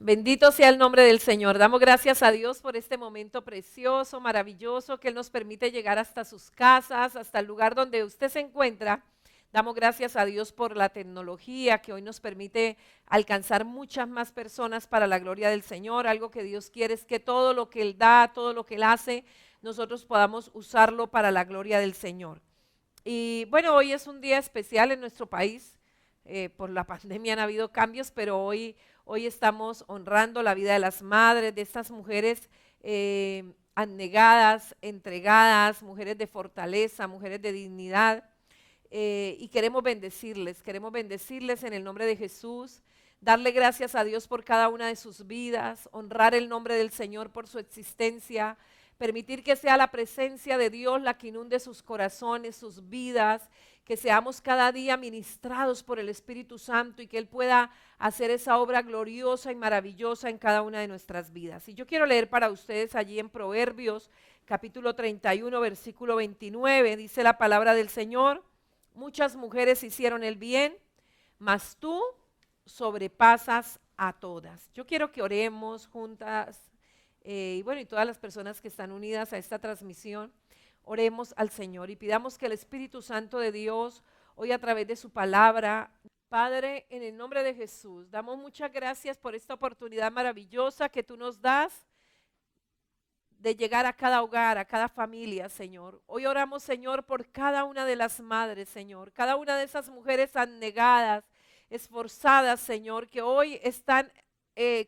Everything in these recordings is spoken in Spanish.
Bendito sea el nombre del Señor. Damos gracias a Dios por este momento precioso, maravilloso, que Él nos permite llegar hasta sus casas, hasta el lugar donde usted se encuentra. Damos gracias a Dios por la tecnología que hoy nos permite alcanzar muchas más personas para la gloria del Señor. Algo que Dios quiere es que todo lo que Él da, todo lo que Él hace, nosotros podamos usarlo para la gloria del Señor. Y bueno, hoy es un día especial en nuestro país. Por la pandemia han habido cambios, pero hoy estamos honrando la vida de las madres, de estas mujeres abnegadas, entregadas, mujeres de fortaleza, mujeres de dignidad. Y queremos bendecirles en el nombre de Jesús, darle gracias a Dios por cada una de sus vidas, honrar el nombre del Señor por su existencia, permitir que sea la presencia de Dios la que inunde sus corazones, sus vidas, que seamos cada día ministrados por el Espíritu Santo y que Él pueda hacer esa obra gloriosa y maravillosa en cada una de nuestras vidas. Y yo quiero leer para ustedes allí en Proverbios capítulo 31, versículo 29, dice la palabra del Señor: muchas mujeres hicieron el bien, mas tú sobrepasas a todas. Yo quiero que oremos juntas, y bueno, y todas las personas que están unidas a esta transmisión, oremos al Señor y pidamos que el Espíritu Santo de Dios, hoy a través de su palabra, Padre, en el nombre de Jesús, damos muchas gracias por esta oportunidad maravillosa que tú nos das de llegar a cada hogar, a cada familia, Señor. Hoy oramos, Señor, por cada una de las madres, Señor, cada una de esas mujeres abnegadas, esforzadas, Señor, que hoy están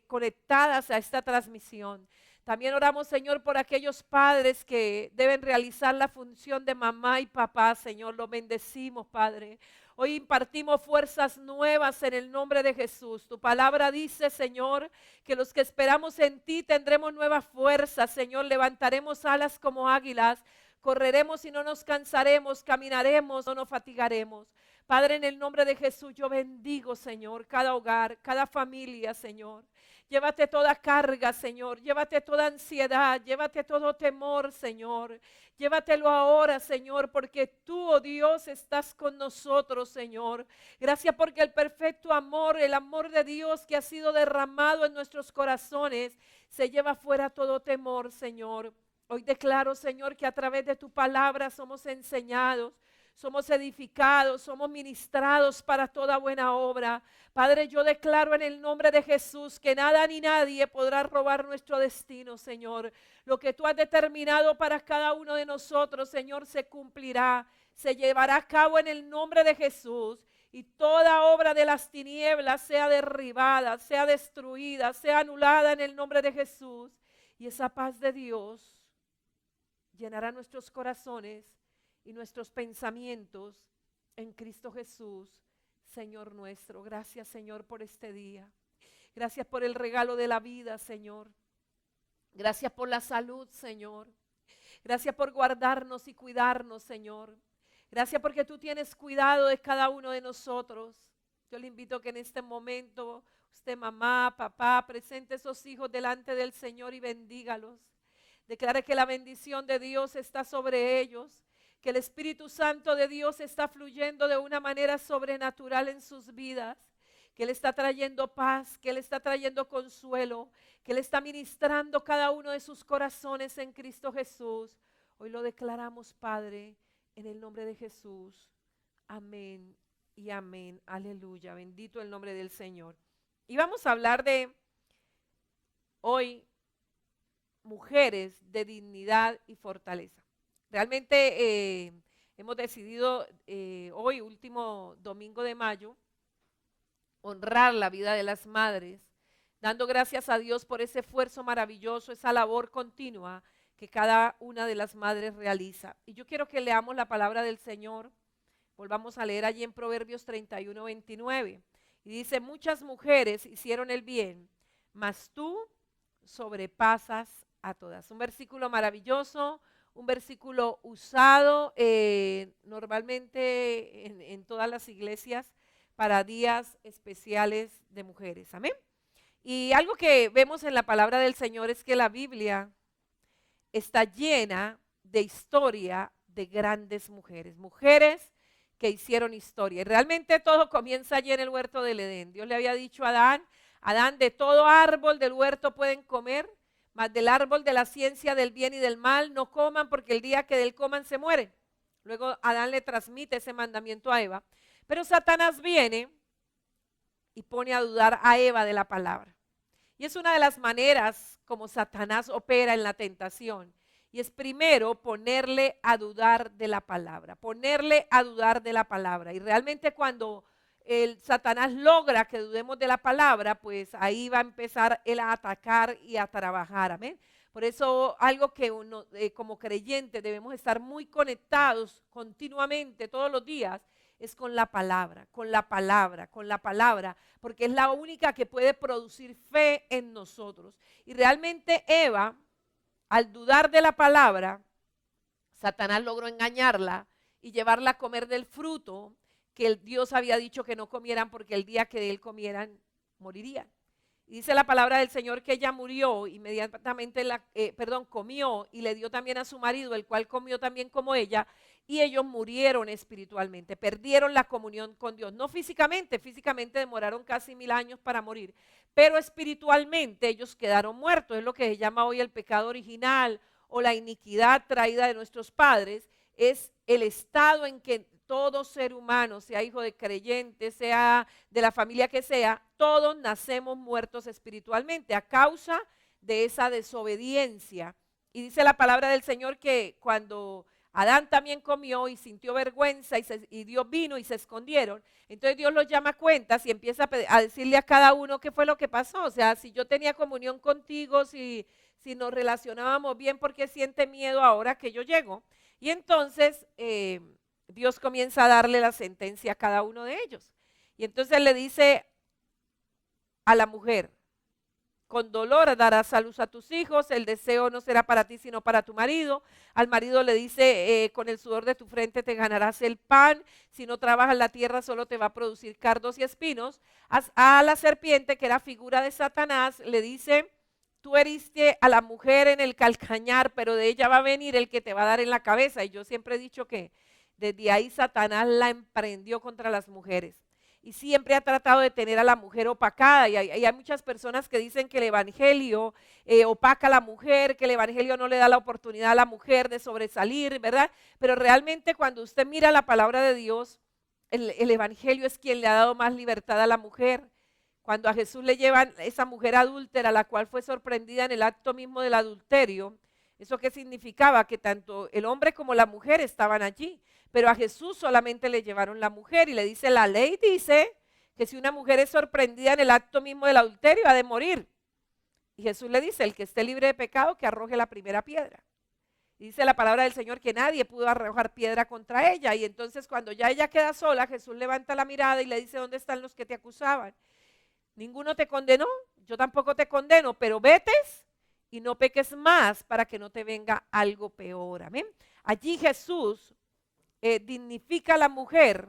conectadas a esta transmisión. También oramos, Señor, por aquellos padres que deben realizar la función de mamá y papá, Señor. Los bendecimos, Padre. Hoy impartimos fuerzas nuevas en el nombre de Jesús. Tu palabra dice, Señor, que los que esperamos en ti tendremos nuevas fuerzas, Señor. Levantaremos alas como águilas, correremos y no nos cansaremos, caminaremos, no nos fatigaremos. Padre, en el nombre de Jesús, yo bendigo, Señor, cada hogar, cada familia, Señor. Llévate toda carga, Señor. Llévate toda ansiedad. Llévate todo temor, Señor. Llévatelo ahora, Señor, porque tú, oh Dios, estás con nosotros, Señor. Gracias porque el perfecto amor, el amor de Dios que ha sido derramado en nuestros corazones, se lleva fuera todo temor, Señor. Hoy declaro, Señor, que a través de tu palabra somos enseñados, somos edificados, somos ministrados para toda buena obra. Padre, yo declaro en el nombre de Jesús que nada ni nadie podrá robar nuestro destino, Señor. Lo que tú has determinado para cada uno de nosotros, Señor, se cumplirá, se llevará a cabo en el nombre de Jesús. Y toda obra de las tinieblas sea derribada, sea destruida, sea anulada en el nombre de Jesús. Y esa paz de Dios llenará nuestros corazones y nuestros pensamientos en Cristo Jesús, Señor nuestro. Gracias, Señor, por este día. Gracias por el regalo de la vida, Señor. Gracias por la salud, Señor. Gracias por guardarnos y cuidarnos, Señor. Gracias porque tú tienes cuidado de cada uno de nosotros. Yo le invito a que en este momento usted, mamá, papá, presente esos hijos delante del Señor y bendígalos. Declare que la bendición de Dios está sobre ellos, que el Espíritu Santo de Dios está fluyendo de una manera sobrenatural en sus vidas, que Él está trayendo paz, que Él está trayendo consuelo, que Él está ministrando cada uno de sus corazones en Cristo Jesús. Hoy lo declaramos, Padre, en el nombre de Jesús. Amén y amén. Aleluya. Bendito el nombre del Señor. Y vamos a hablar de hoy mujeres de dignidad y fortaleza. Realmente hemos decidido hoy, último domingo de mayo, honrar la vida de las madres, dando gracias a Dios por ese esfuerzo maravilloso, esa labor continua que cada una de las madres realiza. Y yo quiero que leamos la palabra del Señor. Volvamos a leer allí en Proverbios 31, 29. Y dice, muchas mujeres hicieron el bien, mas tú sobrepasas a todas. Un versículo maravilloso, un versículo usado normalmente en todas las iglesias para días especiales de mujeres. Amén. Y algo que vemos en la palabra del Señor es que la Biblia está llena de historia de grandes mujeres, mujeres que hicieron historia. Y realmente todo comienza allí en el huerto del Edén. Dios le había dicho a Adán, Adán, de todo árbol del huerto pueden comer, mas del árbol de la ciencia del bien y del mal no coman, porque el día que de él coman se mueren. Luego Adán le transmite ese mandamiento a Eva. Pero Satanás viene y pone a dudar a Eva de la palabra. Y es una de las maneras como Satanás opera en la tentación. Y es primero ponerle a dudar de la palabra, ponerle a dudar de la palabra. Y realmente cuando el Satanás logra que dudemos de la palabra, pues ahí va a empezar él a atacar y a trabajar, amén. Por eso algo que uno, como creyente debemos estar muy conectados continuamente, todos los días, es con la palabra, con la palabra, con la palabra, porque es la única que puede producir fe en nosotros. Y realmente Eva, al dudar de la palabra, Satanás logró engañarla y llevarla a comer del fruto que el Dios había dicho que no comieran, porque el día que de él comieran morirían. Y dice la palabra del Señor que ella murió, inmediatamente comió y le dio también a su marido, el cual comió también como ella, y ellos murieron espiritualmente, perdieron la comunión con Dios. No físicamente, físicamente demoraron casi 1000 años para morir, pero espiritualmente ellos quedaron muertos. Es lo que se llama hoy el pecado original o la iniquidad traída de nuestros padres. Es el estado en que todo ser humano, sea hijo de creyente, sea de la familia que sea, todos nacemos muertos espiritualmente a causa de esa desobediencia. Y dice la palabra del Señor que cuando Adán también comió y sintió vergüenza y Dios vino y se escondieron, entonces Dios los llama a cuentas y empieza a decirle a cada uno qué fue lo que pasó. O sea, si yo tenía comunión contigo, si nos relacionábamos bien, ¿por qué siente miedo ahora que yo llego? Y entonces Dios comienza a darle la sentencia a cada uno de ellos. Y entonces le dice a la mujer: con dolor darás a luz a tus hijos, el deseo no será para ti sino para tu marido. Al marido le dice, con el sudor de tu frente te ganarás el pan, si no trabajas la tierra solo te va a producir cardos y espinos. A la serpiente, que era figura de Satanás, le dice: tú heriste a la mujer en el calcañar, pero de ella va a venir el que te va a dar en la cabeza. Y yo siempre he dicho que desde ahí Satanás la emprendió contra las mujeres. Y siempre ha tratado de tener a la mujer opacada. Y hay muchas personas que dicen que el evangelio opaca a la mujer, que el evangelio no le da la oportunidad a la mujer de sobresalir, ¿verdad? Pero realmente cuando usted mira la palabra de Dios, el evangelio es quien le ha dado más libertad a la mujer. Cuando a Jesús le llevan esa mujer adúltera, la cual fue sorprendida en el acto mismo del adulterio, ¿eso qué significaba? Que tanto el hombre como la mujer estaban allí. Pero a Jesús solamente le llevaron la mujer y le dice, la ley dice que si una mujer es sorprendida en el acto mismo del adulterio ha de morir. Y Jesús le dice, el que esté libre de pecado que arroje la primera piedra. Y dice la palabra del Señor que nadie pudo arrojar piedra contra ella. Y entonces cuando ya ella queda sola, Jesús levanta la mirada y le dice, ¿dónde están los que te acusaban? Ninguno te condenó, yo tampoco te condeno, pero vetes y no peques más para que no te venga algo peor. Amén. Allí Jesús dignifica a la mujer.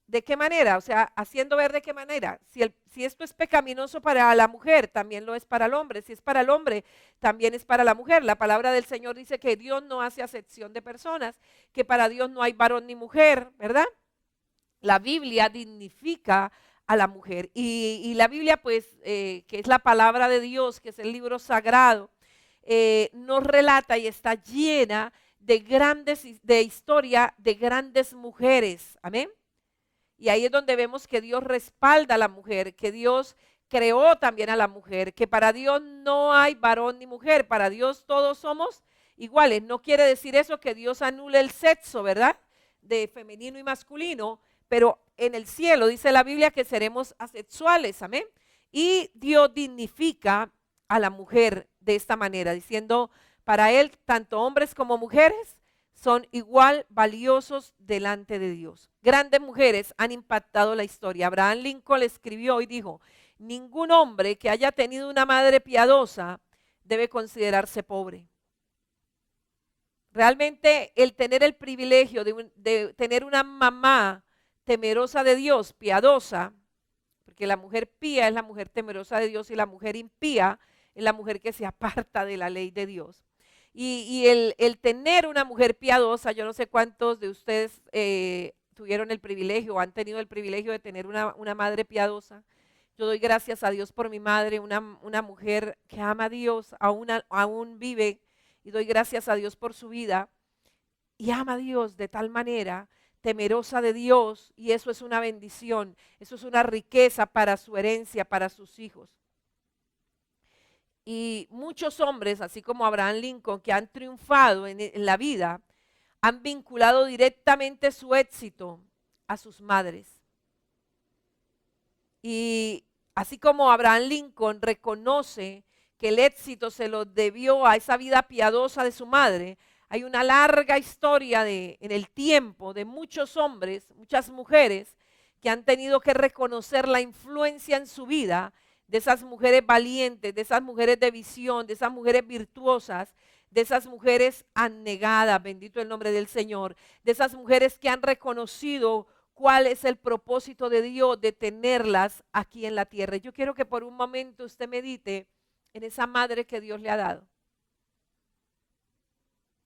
¿De qué manera? O sea, haciendo ver de qué manera. Si esto es pecaminoso para la mujer, también lo es para el hombre. Si es para el hombre, también es para la mujer. La palabra del Señor dice que Dios no hace acepción de personas, que para Dios no hay varón ni mujer, ¿verdad? La Biblia dignifica a la mujer. Y la Biblia, pues, que es la palabra de Dios, que es el libro sagrado, nos relata y está llena de historia de grandes mujeres. Amén. Y ahí es donde vemos que Dios respalda a la mujer, que Dios creó también a la mujer, que para Dios no hay varón ni mujer, para Dios todos somos iguales. No quiere decir eso que Dios anule el sexo, ¿verdad? De femenino y masculino, pero en el cielo dice la Biblia que seremos asexuales, amén. Y Dios dignifica a la mujer de esta manera, diciendo, para Él tanto hombres como mujeres son igual valiosos delante de Dios. Grandes mujeres han impactado la historia. Abraham Lincoln escribió y dijo, ningún hombre que haya tenido una madre piadosa debe considerarse pobre. Realmente el tener el privilegio de tener una mamá temerosa de Dios, piadosa, porque la mujer pía es la mujer temerosa de Dios y la mujer impía es la mujer que se aparta de la ley de Dios. Y el tener una mujer piadosa, yo no sé cuántos de ustedes tuvieron el privilegio o han tenido el privilegio de tener una madre piadosa. Yo doy gracias a Dios por mi madre, una mujer que ama a Dios, aún vive, y doy gracias a Dios por su vida. Y ama a Dios de tal manera, temerosa de Dios, y eso es una bendición, eso es una riqueza para su herencia, para sus hijos. Y muchos hombres, así como Abraham Lincoln, que han triunfado en la vida, han vinculado directamente su éxito a sus madres. Y así como Abraham Lincoln reconoce que el éxito se lo debió a esa vida piadosa de su madre, hay una larga historia en el tiempo de muchos hombres, muchas mujeres que han tenido que reconocer la influencia en su vida de esas mujeres valientes, de esas mujeres de visión, de esas mujeres virtuosas, de esas mujeres abnegadas, bendito el nombre del Señor, de esas mujeres que han reconocido cuál es el propósito de Dios de tenerlas aquí en la tierra. Yo quiero que por un momento usted medite en esa madre que Dios le ha dado.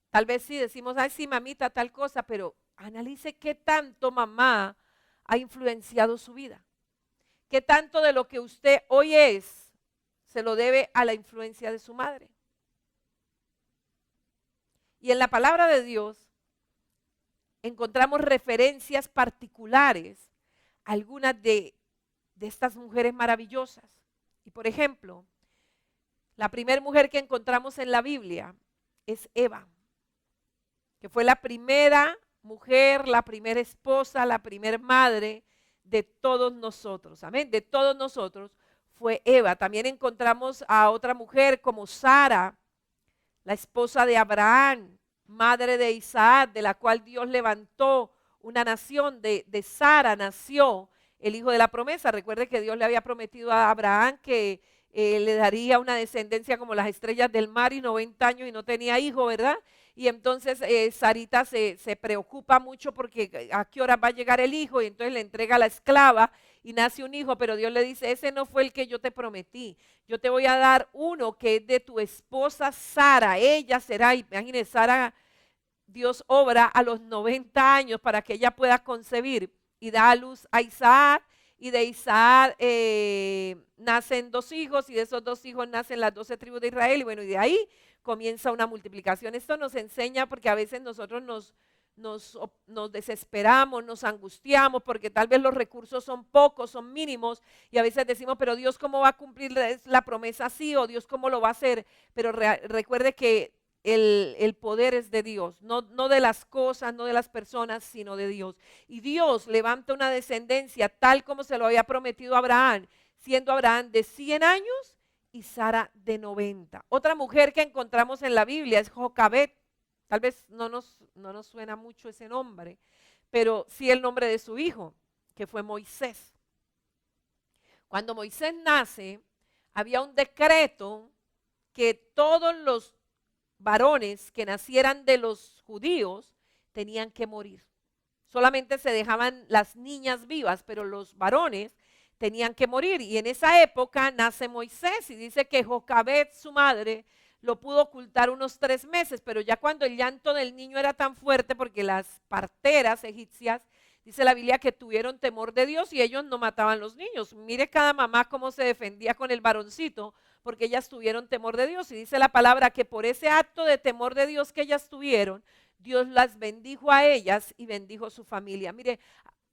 Tal vez sí decimos, ay sí, mamita, tal cosa, pero analice qué tanto mamá ha influenciado su vida. Qué tanto de lo que usted hoy es se lo debe a la influencia de su madre. Y en la palabra de Dios encontramos referencias particulares a algunas de estas mujeres maravillosas. Y por ejemplo, la primera mujer que encontramos en la Biblia es Eva, que fue la primera mujer, la primera esposa, la primera madre de todos nosotros. Amén, de todos nosotros fue Eva. También encontramos a otra mujer como Sara, la esposa de Abraham, madre de Isaac, de la cual Dios levantó una nación. De Sara nació el hijo de la promesa. Recuerde que Dios le había prometido a Abraham que le daría una descendencia como las estrellas del mar y 90 años y no tenía hijo, ¿verdad? Y entonces Sarita se preocupa mucho porque a qué hora va a llegar el hijo, y entonces le entrega a la esclava y nace un hijo, pero Dios le dice, ese no fue el que yo te prometí, yo te voy a dar uno que es de tu esposa Sara, ella será, imagínese, Sara, Dios obra a los 90 años para que ella pueda concebir y da a luz a Isaac, y de Isaac nacen 2 hijos, y de esos 2 hijos nacen las 12 tribus de Israel, y bueno, y de ahí comienza una multiplicación. Esto nos enseña porque a veces nosotros nos desesperamos, nos angustiamos porque tal vez los recursos son pocos, son mínimos, y a veces decimos, pero Dios cómo va a cumplir la promesa así, o Dios cómo lo va a hacer. Pero recuerde que el poder es de Dios, no de las cosas, no de las personas, sino de Dios. Y Dios levanta una descendencia tal como se lo había prometido a Abraham, siendo Abraham de 100 años y Sara de 90. Otra mujer que encontramos en la Biblia es Jocabet. Tal vez no nos suena mucho ese nombre, pero sí el nombre de su hijo, que fue Moisés. Cuando Moisés nace, había un decreto que todos los varones que nacieran de los judíos tenían que morir. Solamente se dejaban las niñas vivas, pero los varones tenían que morir. Y en esa época nace Moisés, y dice que Jocabet, su madre, lo pudo ocultar unos 3 meses, pero ya cuando el llanto del niño era tan fuerte, porque las parteras egipcias, dice la Biblia, que tuvieron temor de Dios y ellos no mataban los niños. Mire cada mamá cómo se defendía con el varoncito, porque ellas tuvieron temor de Dios. Y dice la palabra que por ese acto de temor de Dios que ellas tuvieron, Dios las bendijo a ellas y bendijo su familia. Mire,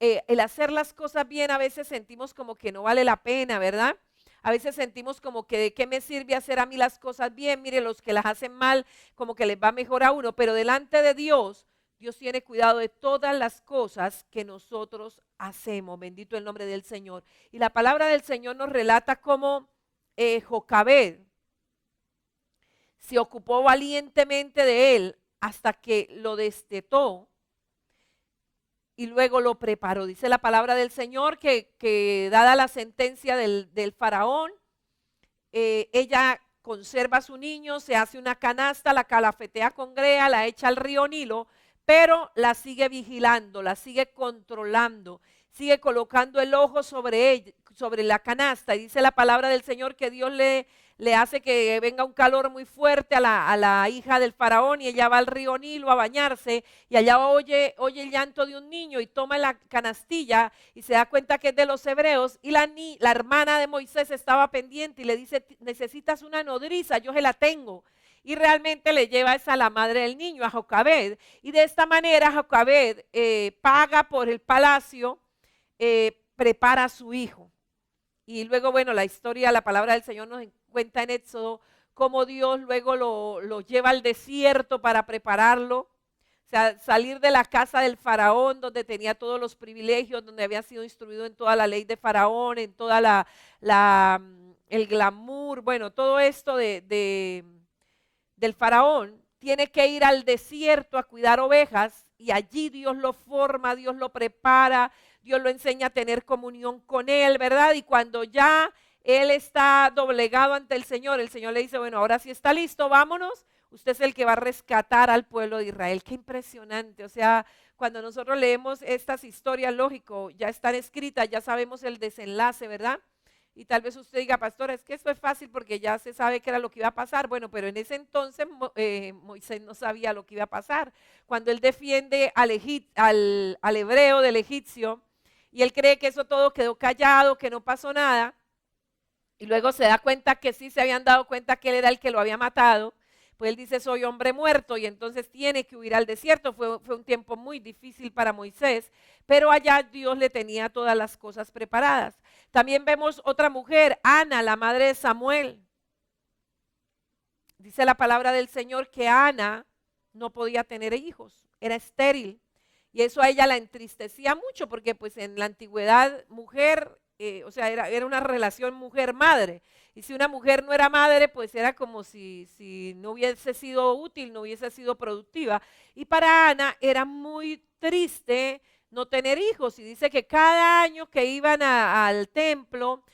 el hacer las cosas bien a veces sentimos como que no vale la pena, ¿verdad? A veces sentimos como que de qué me sirve hacer a mí las cosas bien. Mire, los que las hacen mal, como que les va mejor a uno, pero delante de Dios, Dios tiene cuidado de todas las cosas que nosotros hacemos. Bendito el nombre del Señor. Y la palabra del Señor nos relata cómo Jocabed se ocupó valientemente de él hasta que lo destetó y luego lo preparó. Dice la palabra del Señor que dada la sentencia del faraón, ella conserva a su niño, se hace una canasta, la calafetea con brea, la echa al río Nilo, pero la sigue vigilando, la sigue controlando, sigue colocando el ojo sobre ella, sobre la canasta. Y dice la palabra del Señor que Dios le le hace que venga un calor muy fuerte a la hija del faraón y ella va al río Nilo a bañarse y allá oye el llanto de un niño y toma la canastilla y se da cuenta que es de los hebreos y la hermana de Moisés estaba pendiente y le dice, necesitas una nodriza, yo se la tengo. Y realmente le lleva esa a la madre del niño, a Jocabed. Y de esta manera Jocabed paga por el palacio, prepara a su hijo. Y luego, bueno, la historia, la palabra del Señor nos cuenta en Éxodo cómo Dios luego lo lleva al desierto para prepararlo. O sea, salir de la casa del faraón, donde tenía todos los privilegios, donde había sido instruido en toda la ley de faraón, en toda el glamour, bueno, todo esto del faraón, tiene que ir al desierto a cuidar ovejas y allí Dios lo forma, Dios lo prepara, Dios lo enseña a tener comunión con él, ¿verdad? Y cuando ya él está doblegado ante el Señor le dice, bueno, ahora sí está listo, vámonos, usted es el que va a rescatar al pueblo de Israel. Qué impresionante, o sea, cuando nosotros leemos estas historias, lógico, ya están escritas, ya sabemos el desenlace, ¿verdad? Y tal vez usted diga, pastora, es que esto es fácil porque ya se sabe qué era lo que iba a pasar. Bueno, pero en ese entonces Moisés no sabía lo que iba a pasar. Cuando él defiende al hebreo del egipcio y él cree que eso todo quedó callado, que no pasó nada, y luego se da cuenta que sí se habían dado cuenta que él era el que lo había matado, pues él dice, soy hombre muerto, y entonces tiene que huir al desierto. Fue un tiempo muy difícil para Moisés, pero allá Dios le tenía todas las cosas preparadas. También vemos otra mujer, Ana, la madre de Samuel. Dice la palabra del Señor que Ana no podía tener hijos, era estéril. Y eso a ella la entristecía mucho porque pues en la antigüedad mujer, o sea, era una relación mujer-madre. Y si una mujer no era madre, pues era como si no hubiese sido útil, no hubiese sido productiva. Y para Ana era muy triste no tener hijos. Y dice que cada año que iban al templo,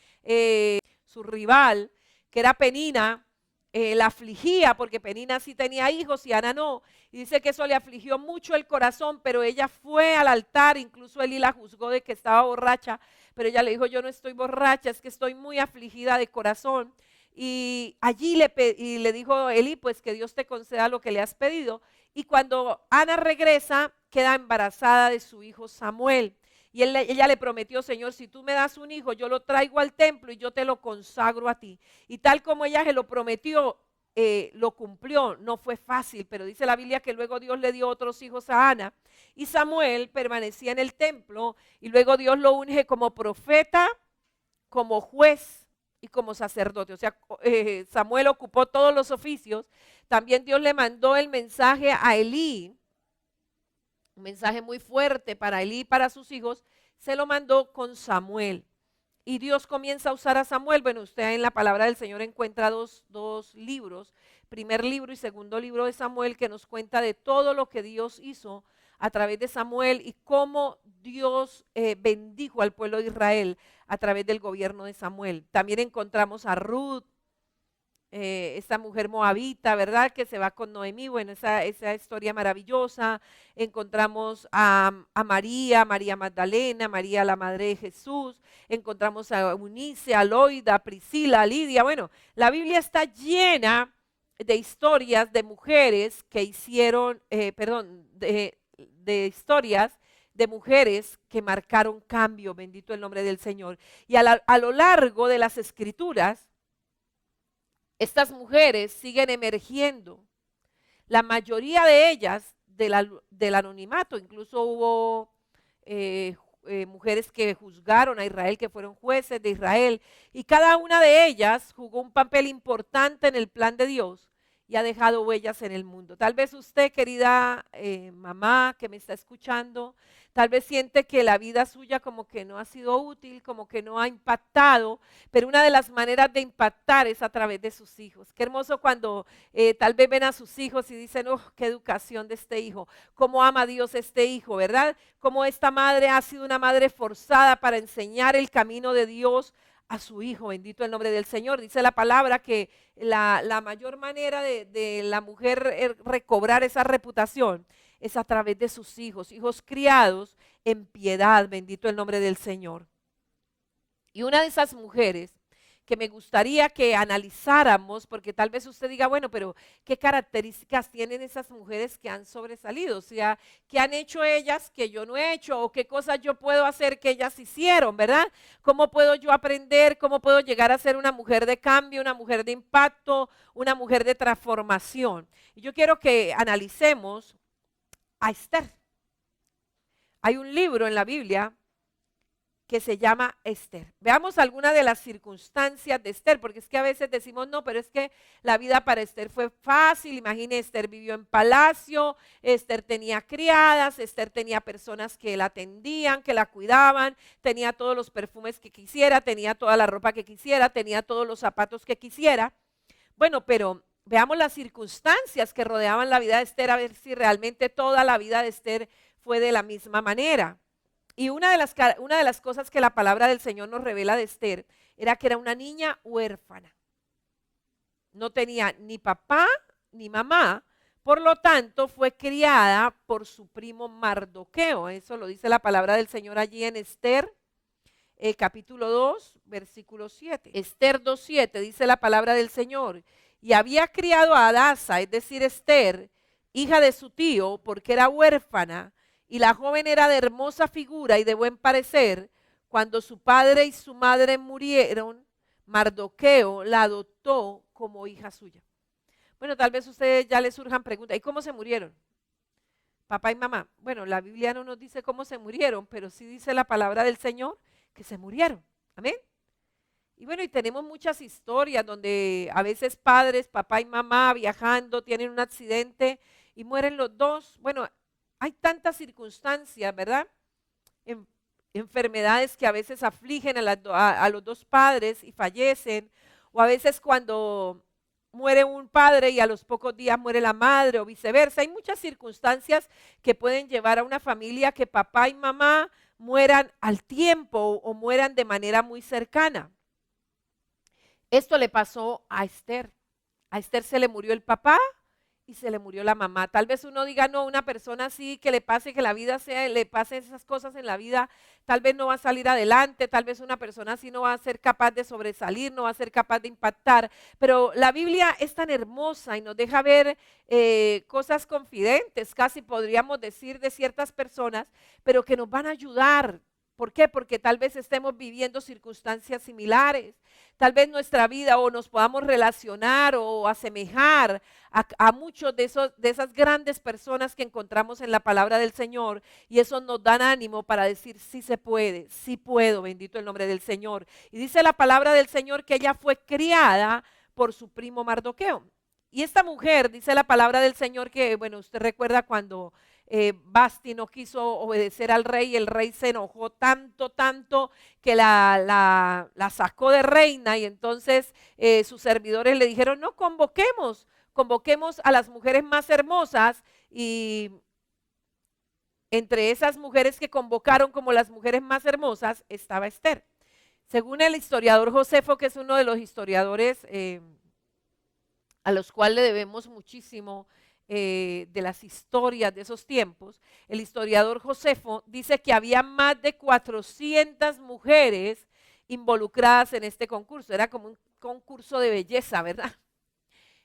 su rival, que era Penina, la afligía porque Penina sí tenía hijos y Ana no. Y dice que eso le afligió mucho el corazón, pero ella fue al altar, incluso Elí la juzgó de que estaba borracha, pero ella le dijo, yo no estoy borracha, es que estoy muy afligida de corazón. Y allí le dijo Elí, pues que Dios te conceda lo que le has pedido. Y cuando Ana regresa, queda embarazada de su hijo Samuel. Y ella le prometió, Señor, si tú me das un hijo, yo lo traigo al templo y yo te lo consagro a ti. Y tal como ella se lo prometió, lo cumplió. No fue fácil, pero dice la Biblia que luego Dios le dio otros hijos a Ana. Y Samuel permanecía en el templo y luego Dios lo unge como profeta, como juez y como sacerdote. O sea, Samuel ocupó todos los oficios. También Dios le mandó el mensaje a Elí, un mensaje muy fuerte para Elí y para sus hijos, se lo mandó con Samuel. Y Dios comienza a usar a Samuel. Bueno, usted en la palabra del Señor encuentra dos libros, primer libro y segundo libro de Samuel, que nos cuenta de todo lo que Dios hizo a través de Samuel y cómo Dios bendijo al pueblo de Israel a través del gobierno de Samuel. También encontramos a Ruth, esta mujer moabita, ¿verdad? Que se va con Noemí, bueno, esa historia maravillosa. Encontramos a María Magdalena, María la madre de Jesús. Encontramos a Eunice, a Loida, a Priscila, a Lidia. Bueno, la Biblia está llena de historias de mujeres que hicieron, de historias de mujeres que marcaron cambio, bendito el nombre del Señor. Y a lo largo de las escrituras, estas mujeres siguen emergiendo. La mayoría de ellas del anonimato, incluso hubo mujeres que juzgaron a Israel, que fueron jueces de Israel, y cada una de ellas jugó un papel importante en el plan de Dios y ha dejado huellas en el mundo. Tal vez usted, querida mamá que me está escuchando, tal vez siente que la vida suya como que no ha sido útil, como que no ha impactado, pero una de las maneras de impactar es a través de sus hijos. Qué hermoso cuando tal vez ven a sus hijos y dicen, oh, qué educación de este hijo, cómo ama a Dios este hijo, ¿verdad? Cómo esta madre ha sido una madre forzada para enseñar el camino de Dios a su hijo, bendito el nombre del Señor. Dice la palabra que la mayor manera de la mujer recobrar esa reputación es a través de sus hijos, hijos criados en piedad, bendito el nombre del Señor. Y una de esas mujeres que me gustaría que analizáramos, porque tal vez usted diga, bueno, pero ¿qué características tienen esas mujeres que han sobresalido? O sea, ¿qué han hecho ellas que yo no he hecho? ¿O qué cosas yo puedo hacer que ellas hicieron, verdad? ¿Cómo puedo yo aprender? ¿Cómo puedo llegar a ser una mujer de cambio, una mujer de impacto, una mujer de transformación? Y yo quiero que analicemos a Esther. Hay un libro en la Biblia que se llama Esther. Veamos algunas de las circunstancias de Esther, porque es que a veces decimos, no, pero es que la vida para Esther fue fácil. Imagine, Esther vivió en palacio, Esther tenía criadas, Esther tenía personas que la atendían, que la cuidaban, tenía todos los perfumes que quisiera, tenía toda la ropa que quisiera, tenía todos los zapatos que quisiera. Bueno, pero veamos las circunstancias que rodeaban la vida de Esther, a ver si realmente toda la vida de Esther fue de la misma manera. Y una de las cosas que la palabra del Señor nos revela de Esther era que era una niña huérfana. No tenía ni papá ni mamá, por lo tanto fue criada por su primo Mardoqueo. Eso lo dice la palabra del Señor allí en Esther, capítulo 2, versículo 7. Esther 2:7 dice la palabra del Señor. Y había criado a Hadasa, es decir, Esther, hija de su tío, porque era huérfana, y la joven era de hermosa figura y de buen parecer. Cuando su padre y su madre murieron, Mardoqueo la adoptó como hija suya. Bueno, tal vez a ustedes ya les surjan preguntas. ¿Y cómo se murieron? Papá y mamá. Bueno, la Biblia no nos dice cómo se murieron, pero sí dice la palabra del Señor que se murieron. Amén. Y bueno, y tenemos muchas historias donde a veces padres, papá y mamá viajando, tienen un accidente y mueren los dos. Bueno, hay tantas circunstancias, ¿verdad? Enfermedades que a veces afligen a los dos padres y fallecen, o a veces cuando muere un padre y a los pocos días muere la madre o viceversa. Hay muchas circunstancias que pueden llevar a una familia que papá y mamá mueran al tiempo o mueran de manera muy cercana. Esto le pasó a Esther. A Esther se le murió el papá y se le murió la mamá. Tal vez uno diga, no, una persona así que le pase, que la vida sea, le pasen esas cosas en la vida, tal vez no va a salir adelante, tal vez una persona así no va a ser capaz de sobresalir, no va a ser capaz de impactar. Pero la Biblia es tan hermosa y nos deja ver cosas confidentes, casi podríamos decir de ciertas personas, pero que nos van a ayudar. ¿Por qué? Porque tal vez estemos viviendo circunstancias similares. Tal vez nuestra vida o nos podamos relacionar o asemejar a muchos de esas grandes personas que encontramos en la palabra del Señor, y eso nos da ánimo para decir, sí se puede, sí puedo, bendito el nombre del Señor. Y dice la palabra del Señor que ella fue criada por su primo Mardoqueo. Y esta mujer, dice la palabra del Señor que, bueno, usted recuerda cuando Basti no quiso obedecer al rey, el rey se enojó tanto que la sacó de reina, y entonces sus servidores le dijeron, no, convoquemos a las mujeres más hermosas, y entre esas mujeres que convocaron como las mujeres más hermosas estaba Esther. Según el historiador Josefo, que es uno de los historiadores a los cuales le debemos muchísimo de las historias de esos tiempos, el historiador Josefo dice que había más de 400 mujeres involucradas en este concurso. Era como un concurso de belleza, ¿verdad?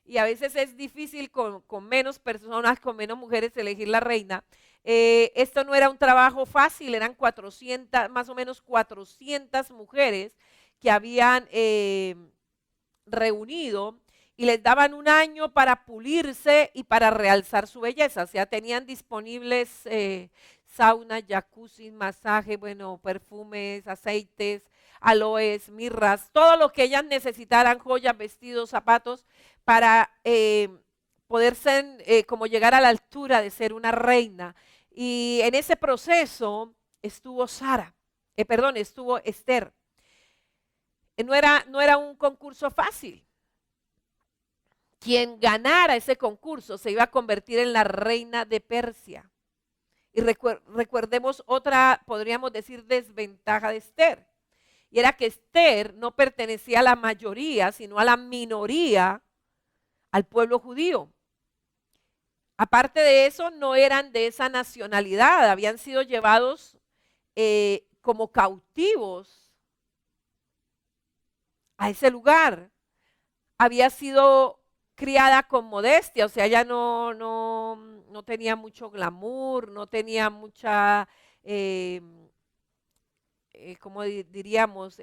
Y a veces es difícil con menos personas, con menos mujeres elegir la reina. Esto no era un trabajo fácil, eran 400, más o menos 400 mujeres que habían reunido, y les daban un año para pulirse y para realzar su belleza. O sea, tenían disponibles saunas, jacuzzi, masaje, bueno, perfumes, aceites, aloes, mirras, todo lo que ellas necesitaran, joyas, vestidos, zapatos, para poder ser, como llegar a la altura de ser una reina. Y en ese proceso estuvo estuvo Esther. No era un concurso fácil. Quien ganara ese concurso se iba a convertir en la reina de Persia. Y recordemos otra, podríamos decir, desventaja de Esther. Y era que Esther no pertenecía a la mayoría, sino a la minoría, al pueblo judío. Aparte de eso, no eran de esa nacionalidad, habían sido llevados como cautivos a ese lugar. Había sido criada con modestia, o sea, ella no tenía mucho glamour, no tenía mucha, ¿cómo diríamos?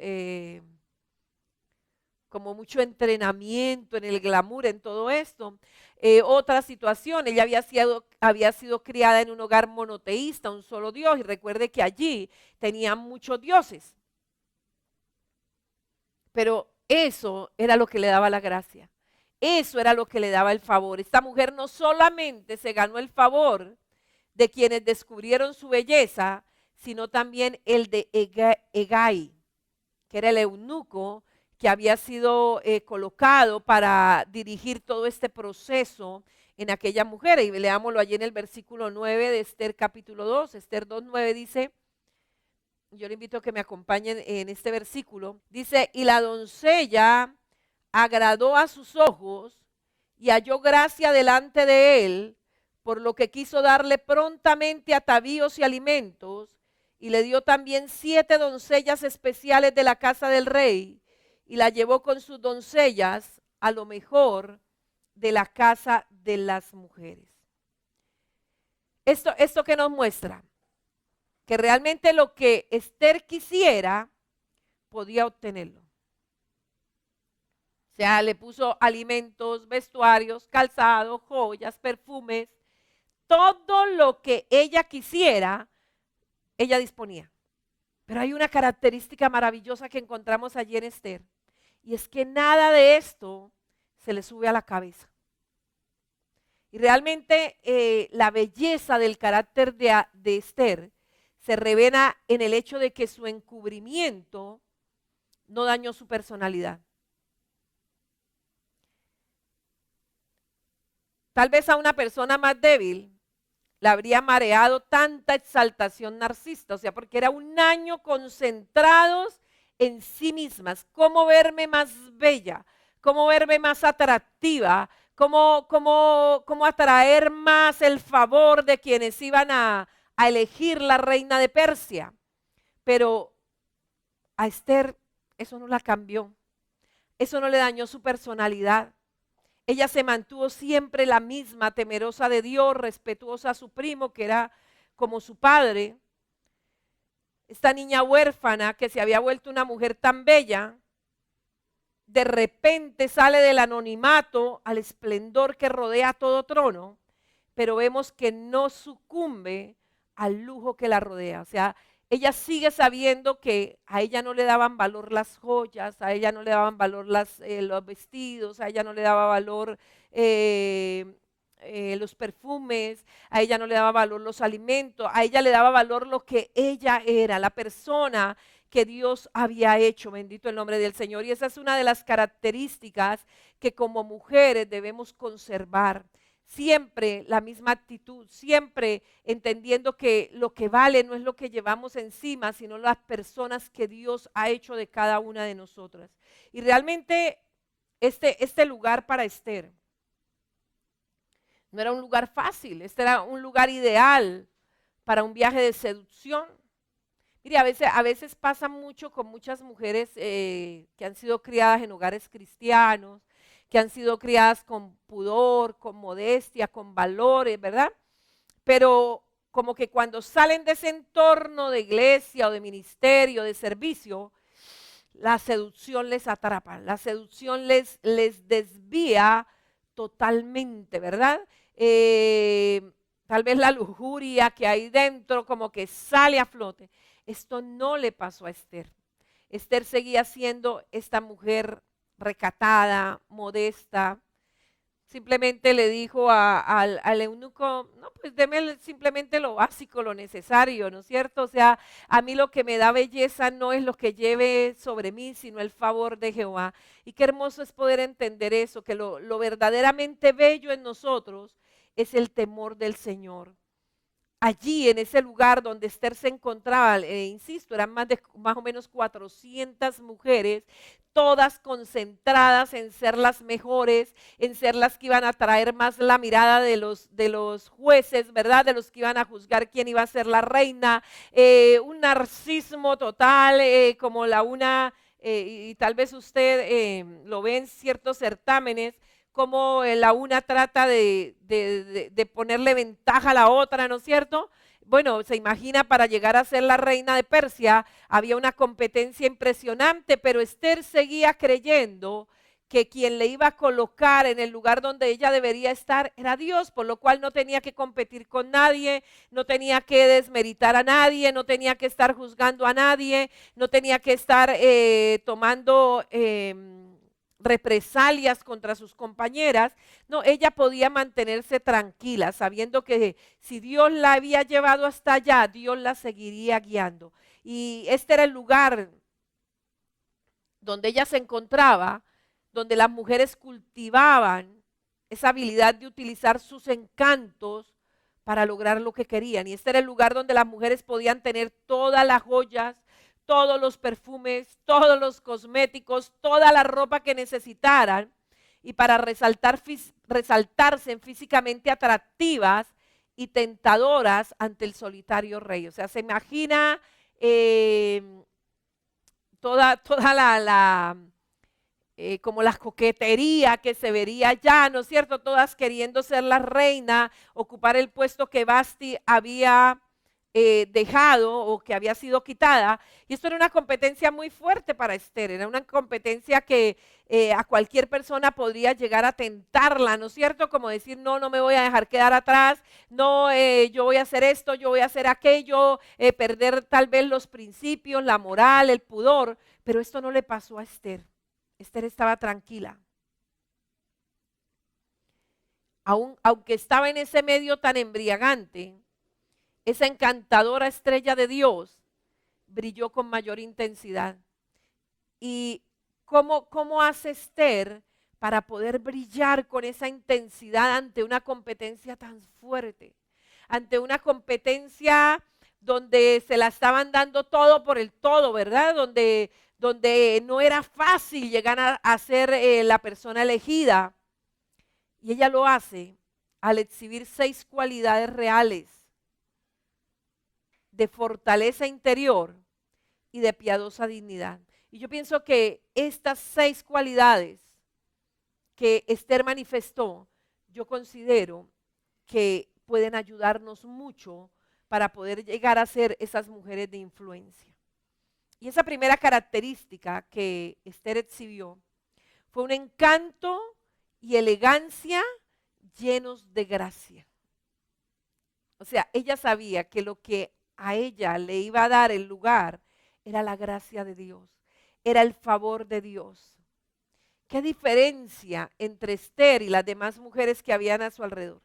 Como mucho entrenamiento en el glamour, en todo esto. Otra situación, ella había sido criada en un hogar monoteísta, un solo Dios, y recuerde que allí tenían muchos dioses. Pero eso era lo que le daba la gracia. Eso era lo que le daba el favor. Esta mujer no solamente se ganó el favor de quienes descubrieron su belleza, sino también el de Hegai, que era el eunuco que había sido colocado para dirigir todo este proceso en aquella mujer. Y leámoslo allí en el versículo 9 de Esther capítulo 2. Esther 2:9 dice, yo le invito a que me acompañen en este versículo, dice, y la doncella agradó a sus ojos y halló gracia delante de él, por lo que quiso darle prontamente atavíos y alimentos, y le dio también 7 doncellas especiales de la casa del rey, y la llevó con sus doncellas a lo mejor de la casa de las mujeres. Esto que nos muestra, que realmente lo que Esther quisiera, podía obtenerlo. O sea, le puso alimentos, vestuarios, calzados, joyas, perfumes, todo lo que ella quisiera, ella disponía. Pero hay una característica maravillosa que encontramos allí en Esther, y es que nada de esto se le sube a la cabeza. Y realmente la belleza del carácter de Esther se revela en el hecho de que su encubrimiento no dañó su personalidad. Tal vez a una persona más débil le habría mareado tanta exaltación narcisista, o sea, porque era un año concentrados en sí mismas. ¿Cómo verme más bella? ¿Cómo verme más atractiva? ¿Cómo atraer más el favor de quienes iban a elegir la reina de Persia? Pero a Esther eso no la cambió, eso no le dañó su personalidad. Ella se mantuvo siempre la misma, temerosa de Dios, respetuosa a su primo, que era como su padre. Esta niña huérfana que se había vuelto una mujer tan bella, de repente sale del anonimato al esplendor que rodea todo trono, pero vemos que no sucumbe al lujo que la rodea. O sea, ella sigue sabiendo que a ella no le daban valor las joyas, a ella no le daban valor los vestidos, a ella no le daba valor los perfumes, a ella no le daba valor los alimentos, a ella le daba valor lo que ella era, la persona que Dios había hecho, bendito el nombre del Señor. Y esa es una de las características que como mujeres debemos conservar. Siempre la misma actitud, siempre entendiendo que lo que vale no es lo que llevamos encima, sino las personas que Dios ha hecho de cada una de nosotras. Y realmente este lugar para Esther no era un lugar fácil, este era un lugar ideal para un viaje de seducción. Mire, a veces pasa mucho con muchas mujeres que han sido criadas en hogares cristianos, que han sido criadas con pudor, con modestia, con valores, ¿verdad? Pero como que cuando salen de ese entorno de iglesia o de ministerio, de servicio, la seducción les atrapa, la seducción les desvía totalmente, ¿verdad? Tal vez la lujuria que hay dentro como que sale a flote. Esto no le pasó a Esther. Esther seguía siendo esta mujer recatada, modesta. Simplemente le dijo al eunuco, no, pues deme simplemente lo básico, lo necesario, ¿no es cierto? O sea, a mí lo que me da belleza no es lo que lleve sobre mí, sino el favor de Jehová. Y qué hermoso es poder entender eso, que lo verdaderamente bello en nosotros es el temor del Señor. Allí, en ese lugar donde Esther se encontraba, insisto, eran más o menos 400 mujeres, todas concentradas en ser las mejores, en ser las que iban a traer más la mirada de los jueces, ¿verdad? De los que iban a juzgar quién iba a ser la reina. Un narcisismo total, como y tal vez usted lo ve en ciertos certámenes, como la una trata de ponerle ventaja a la otra, ¿no es cierto? Bueno, se imagina para llegar a ser la reina de Persia, había una competencia impresionante, pero Esther seguía creyendo que quien le iba a colocar en el lugar donde ella debería estar era Dios, por lo cual no tenía que competir con nadie, no tenía que desmeritar a nadie, no tenía que estar juzgando a nadie, no tenía que estar tomando represalias contra sus compañeras. No, ella podía mantenerse tranquila, sabiendo que si Dios la había llevado hasta allá, Dios la seguiría guiando. Y este era el lugar donde ella se encontraba, donde las mujeres cultivaban esa habilidad de utilizar sus encantos para lograr lo que querían. Y este era el lugar donde las mujeres podían tener todas las joyas, todos los perfumes, todos los cosméticos, toda la ropa que necesitaran, y para resaltarse físicamente atractivas y tentadoras ante el solitario rey. O sea, se imagina toda como la coquetería que se vería allá, ¿no es cierto? Todas queriendo ser la reina, ocupar el puesto que Basti había dejado o que había sido quitada. Y esto era una competencia muy fuerte para Esther, era una competencia que a cualquier persona podría llegar a tentarla, ¿no es cierto? Como decir, no, no me voy a dejar quedar atrás, no, yo voy a hacer esto, yo voy a hacer aquello, perder tal vez los principios, la moral, el pudor, pero esto no le pasó a Esther. Esther estaba tranquila. Aunque estaba en ese medio tan embriagante, esa encantadora estrella de Dios brilló con mayor intensidad. ¿Y cómo hace Esther para poder brillar con esa intensidad ante una competencia tan fuerte? Ante una competencia donde se la estaban dando todo por el todo, ¿verdad? Donde no era fácil llegar a ser la persona elegida. Y ella lo hace al exhibir 6 cualidades reales de fortaleza interior y de piadosa dignidad. Y yo pienso que estas 6 cualidades que Esther manifestó, yo considero que pueden ayudarnos mucho para poder llegar a ser esas mujeres de influencia. Y esa primera característica que Esther exhibió fue un encanto y elegancia llenos de gracia. O sea, ella sabía que lo que a ella le iba a dar el lugar era la gracia de Dios, era el favor de Dios. ¿Qué diferencia entre Esther y las demás mujeres que habían a su alrededor?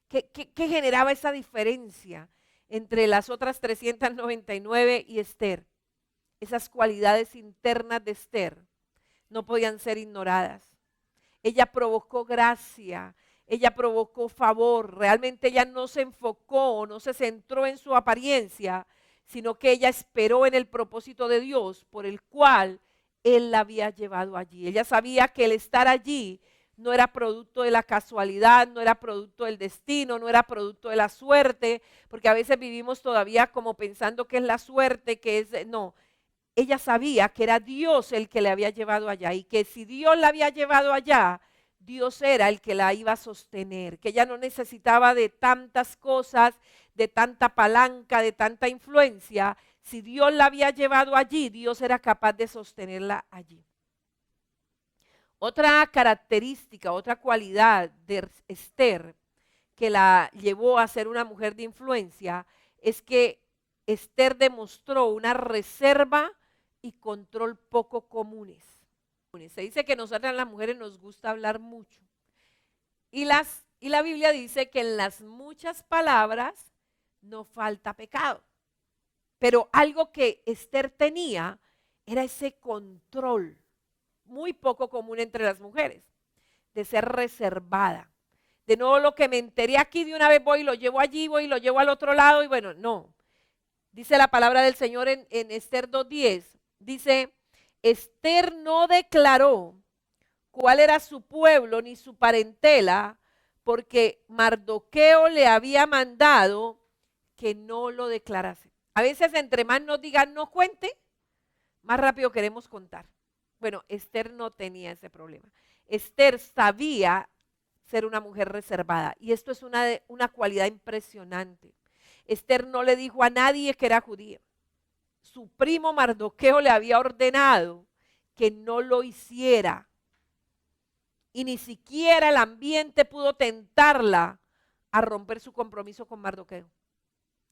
¿Qué generaba esa diferencia entre las otras 399 y Esther? Esas cualidades internas de Esther no podían ser ignoradas. Ella provocó gracia, ella provocó favor. Realmente ella no se enfocó, no se centró en su apariencia, sino que ella esperó en el propósito de Dios por el cual Él la había llevado allí. Ella sabía que el estar allí no era producto de la casualidad, no era producto del destino, no era producto de la suerte, porque a veces vivimos todavía como pensando que es la suerte, que es, no. Ella sabía que era Dios el que le había llevado allá y que si Dios la había llevado allá, Dios era el que la iba a sostener, que ella no necesitaba de tantas cosas, de tanta palanca, de tanta influencia. Si Dios la había llevado allí, Dios era capaz de sostenerla allí. Otra característica, otra cualidad de Esther que la llevó a ser una mujer de influencia es que Esther demostró una reserva y control poco comunes. Se dice que nosotras las mujeres nos gusta hablar mucho. Y la Biblia dice que en las muchas palabras no falta pecado. Pero algo que Esther tenía era ese control, muy poco común entre las mujeres, de ser reservada. De no, lo que me enteré aquí de una vez voy y lo llevo allí, voy y lo llevo al otro lado y bueno, no. Dice la palabra del Señor en Esther 2:10, dice, Esther no declaró cuál era su pueblo ni su parentela, porque Mardoqueo le había mandado que no lo declarase. A veces entre más nos digan no cuente, más rápido queremos contar. Bueno, Esther no tenía ese problema. Esther sabía ser una mujer reservada y esto es una cualidad impresionante. Esther no le dijo a nadie que era judía. Su primo Mardoqueo le había ordenado que no lo hiciera y ni siquiera el ambiente pudo tentarla a romper su compromiso con Mardoqueo.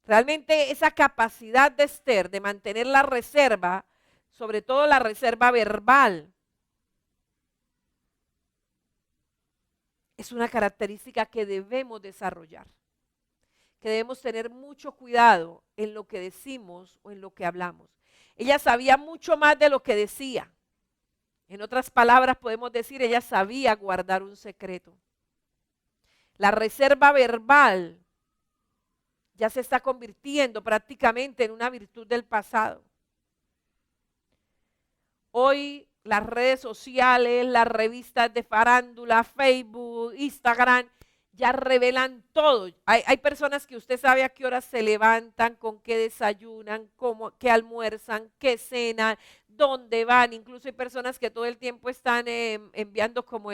Realmente esa capacidad de Esther de mantener la reserva, sobre todo la reserva verbal, es una característica que debemos desarrollar, que debemos tener mucho cuidado en lo que decimos o en lo que hablamos. Ella sabía mucho más de lo que decía. En otras palabras podemos decir, ella sabía guardar un secreto. La reserva verbal ya se está convirtiendo prácticamente en una virtud del pasado. Hoy las redes sociales, las revistas de farándula, Facebook, Instagram, ya revelan todo. Hay personas que usted sabe a qué horas se levantan, con qué desayunan, qué almuerzan, qué cenan, dónde van. Incluso hay personas que todo el tiempo están enviando como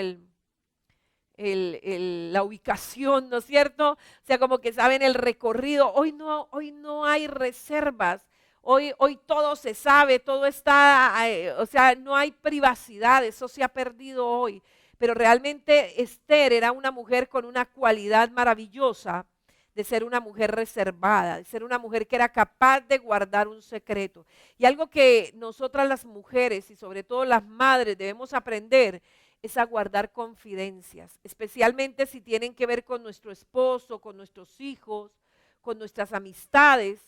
la ubicación, ¿no es cierto? O sea, como que saben el recorrido. Hoy no hay reservas. Hoy todo se sabe, todo está, o sea, no hay privacidad, eso se ha perdido hoy. Pero realmente Esther era una mujer con una cualidad maravillosa de ser una mujer reservada, de ser una mujer que era capaz de guardar un secreto. Y algo que nosotras las mujeres y sobre todo las madres debemos aprender es a guardar confidencias, especialmente si tienen que ver con nuestro esposo, con nuestros hijos, con nuestras amistades.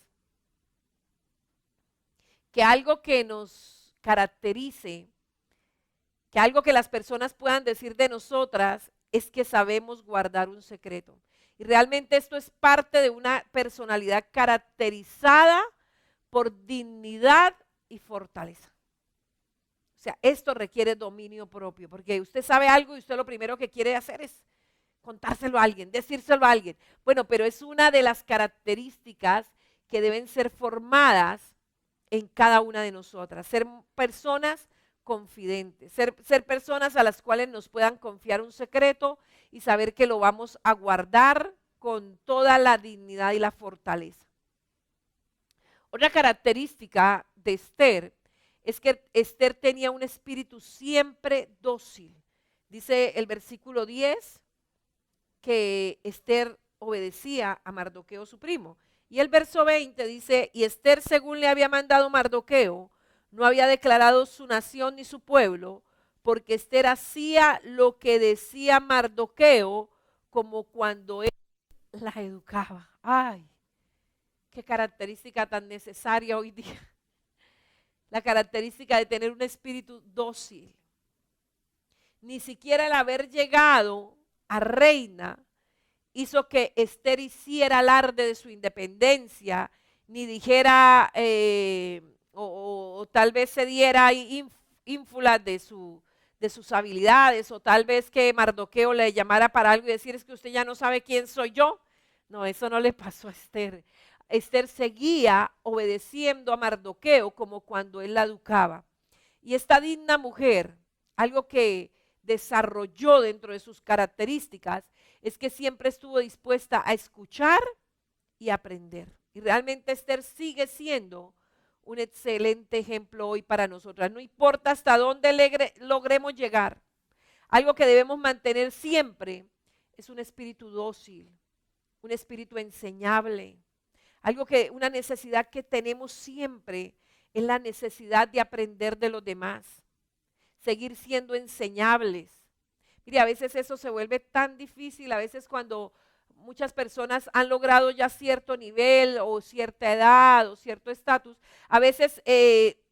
Que algo que nos caracterice, que algo que las personas puedan decir de nosotras es que sabemos guardar un secreto. Y realmente esto es parte de una personalidad caracterizada por dignidad y fortaleza. O sea, esto requiere dominio propio, porque usted sabe algo y usted lo primero que quiere hacer es contárselo a alguien, decírselo a alguien. Bueno, pero es una de las características que deben ser formadas en cada una de nosotras, ser personas confidentes, ser personas a las cuales nos puedan confiar un secreto y saber que lo vamos a guardar con toda la dignidad y la fortaleza. Otra característica de Esther es que Esther tenía un espíritu siempre dócil. Dice el versículo 10 que Esther obedecía a Mardoqueo su primo. Y el verso 20 dice, y Esther según le había mandado Mardoqueo, no había declarado su nación ni su pueblo, porque Esther hacía lo que decía Mardoqueo como cuando él la educaba. Ay, qué característica tan necesaria hoy día. La característica de tener un espíritu dócil. Ni siquiera el haber llegado a reina hizo que Esther hiciera alarde de su independencia, ni dijera, o tal vez se diera ínfulas de sus habilidades, o tal vez que Mardoqueo le llamara para algo y decir, es que usted ya no sabe quién soy yo. No, eso no le pasó a Esther. Esther seguía obedeciendo a Mardoqueo como cuando él la educaba. Y esta digna mujer, algo que desarrolló dentro de sus características, es que siempre estuvo dispuesta a escuchar y aprender. Y realmente Esther sigue siendo un excelente ejemplo hoy para nosotras. No importa hasta dónde logremos llegar, algo que debemos mantener siempre es un espíritu dócil, un espíritu enseñable. Una necesidad que tenemos siempre es la necesidad de aprender de los demás, seguir siendo enseñables. Mire, a veces eso se vuelve tan difícil, a veces cuando muchas personas han logrado ya cierto nivel o cierta edad o cierto estatus, a veces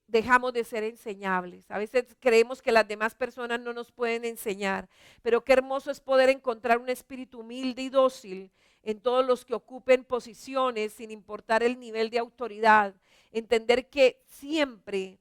dejamos de ser enseñables, a veces creemos que las demás personas no nos pueden enseñar, pero qué hermoso es poder encontrar un espíritu humilde y dócil en todos los que ocupen posiciones sin importar el nivel de autoridad, entender que siempre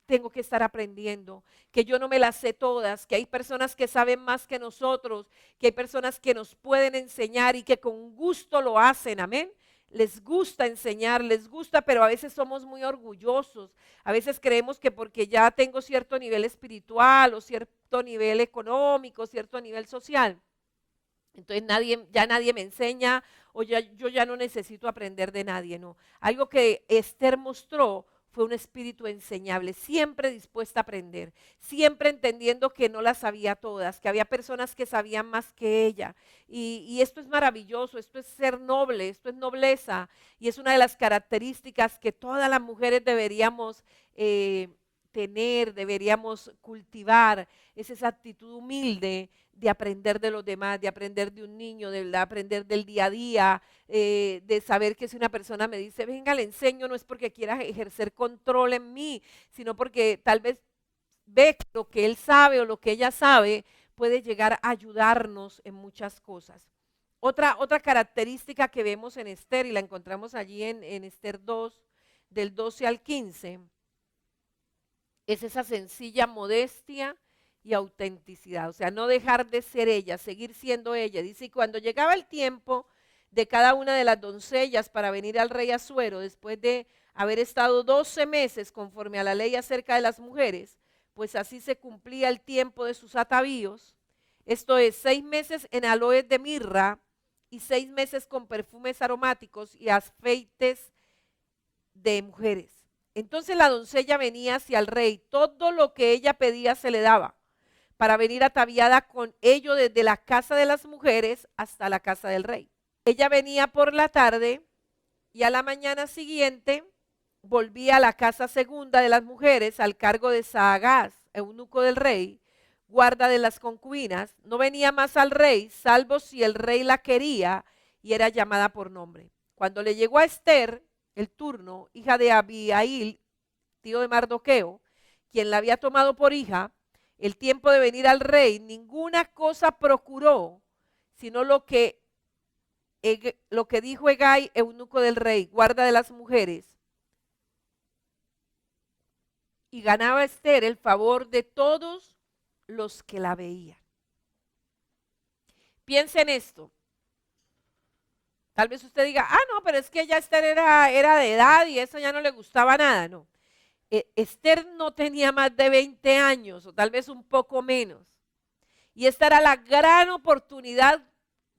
tengo que estar aprendiendo, que yo no me las sé todas, que hay personas que saben más que nosotros, que hay personas que nos pueden enseñar y que con gusto lo hacen, amén. les gusta enseñar, les gusta, pero a veces somos muy orgullosos. A veces creemos que porque ya tengo cierto nivel espiritual o cierto nivel económico, cierto nivel social, entonces ya nadie me enseña o yo ya no necesito aprender de nadie, no. Algo que Esther mostró fue un espíritu enseñable, siempre dispuesta a aprender, siempre entendiendo que no las sabía todas, que había personas que sabían más que ella. Y esto es maravilloso, esto es ser noble, esto es nobleza y es una de las características que todas las mujeres deberíamos tener, deberíamos cultivar, es esa actitud humilde de aprender de los demás, de aprender de un niño, de aprender del día a día, de saber que si una persona me dice, venga, le enseño, no es porque quiera ejercer control en mí, sino porque tal vez ve que lo que él sabe o lo que ella sabe puede llegar a ayudarnos en muchas cosas. Otra característica que vemos en Esther, y la encontramos allí en Esther 2, del 12 al 15, es esa sencilla modestia y autenticidad, o sea, no dejar de ser ella, seguir siendo ella. Dice, y cuando llegaba el tiempo de cada una de las doncellas para venir al rey Asuero, después de haber estado 12 meses conforme a la ley acerca de las mujeres, pues así se cumplía el tiempo de sus atavíos, esto es, 6 meses en aloes de mirra y 6 meses con perfumes aromáticos y aceites de mujeres. Entonces la doncella venía hacia el rey, todo lo que ella pedía se le daba, para venir ataviada con ello desde la casa de las mujeres hasta la casa del rey. Ella venía por la tarde y a la mañana siguiente volvía a la casa segunda de las mujeres al cargo de Saagás, eunuco del rey, guarda de las concubinas. No venía más al rey, salvo si el rey la quería y era llamada por nombre. Cuando le llegó a Esther el turno, hija de Abihail, tío de Mardoqueo, quien la había tomado por hija, el tiempo de venir al rey, ninguna cosa procuró, sino lo que dijo Hegai, eunuco del rey, guarda de las mujeres, y ganaba Esther el favor de todos los que la veían. Piensa en esto. Tal vez usted diga, no, pero es que ya Esther era de edad y eso ya no le gustaba nada, no. Esther no tenía más de 20 años o tal vez un poco menos. Y esta era la gran oportunidad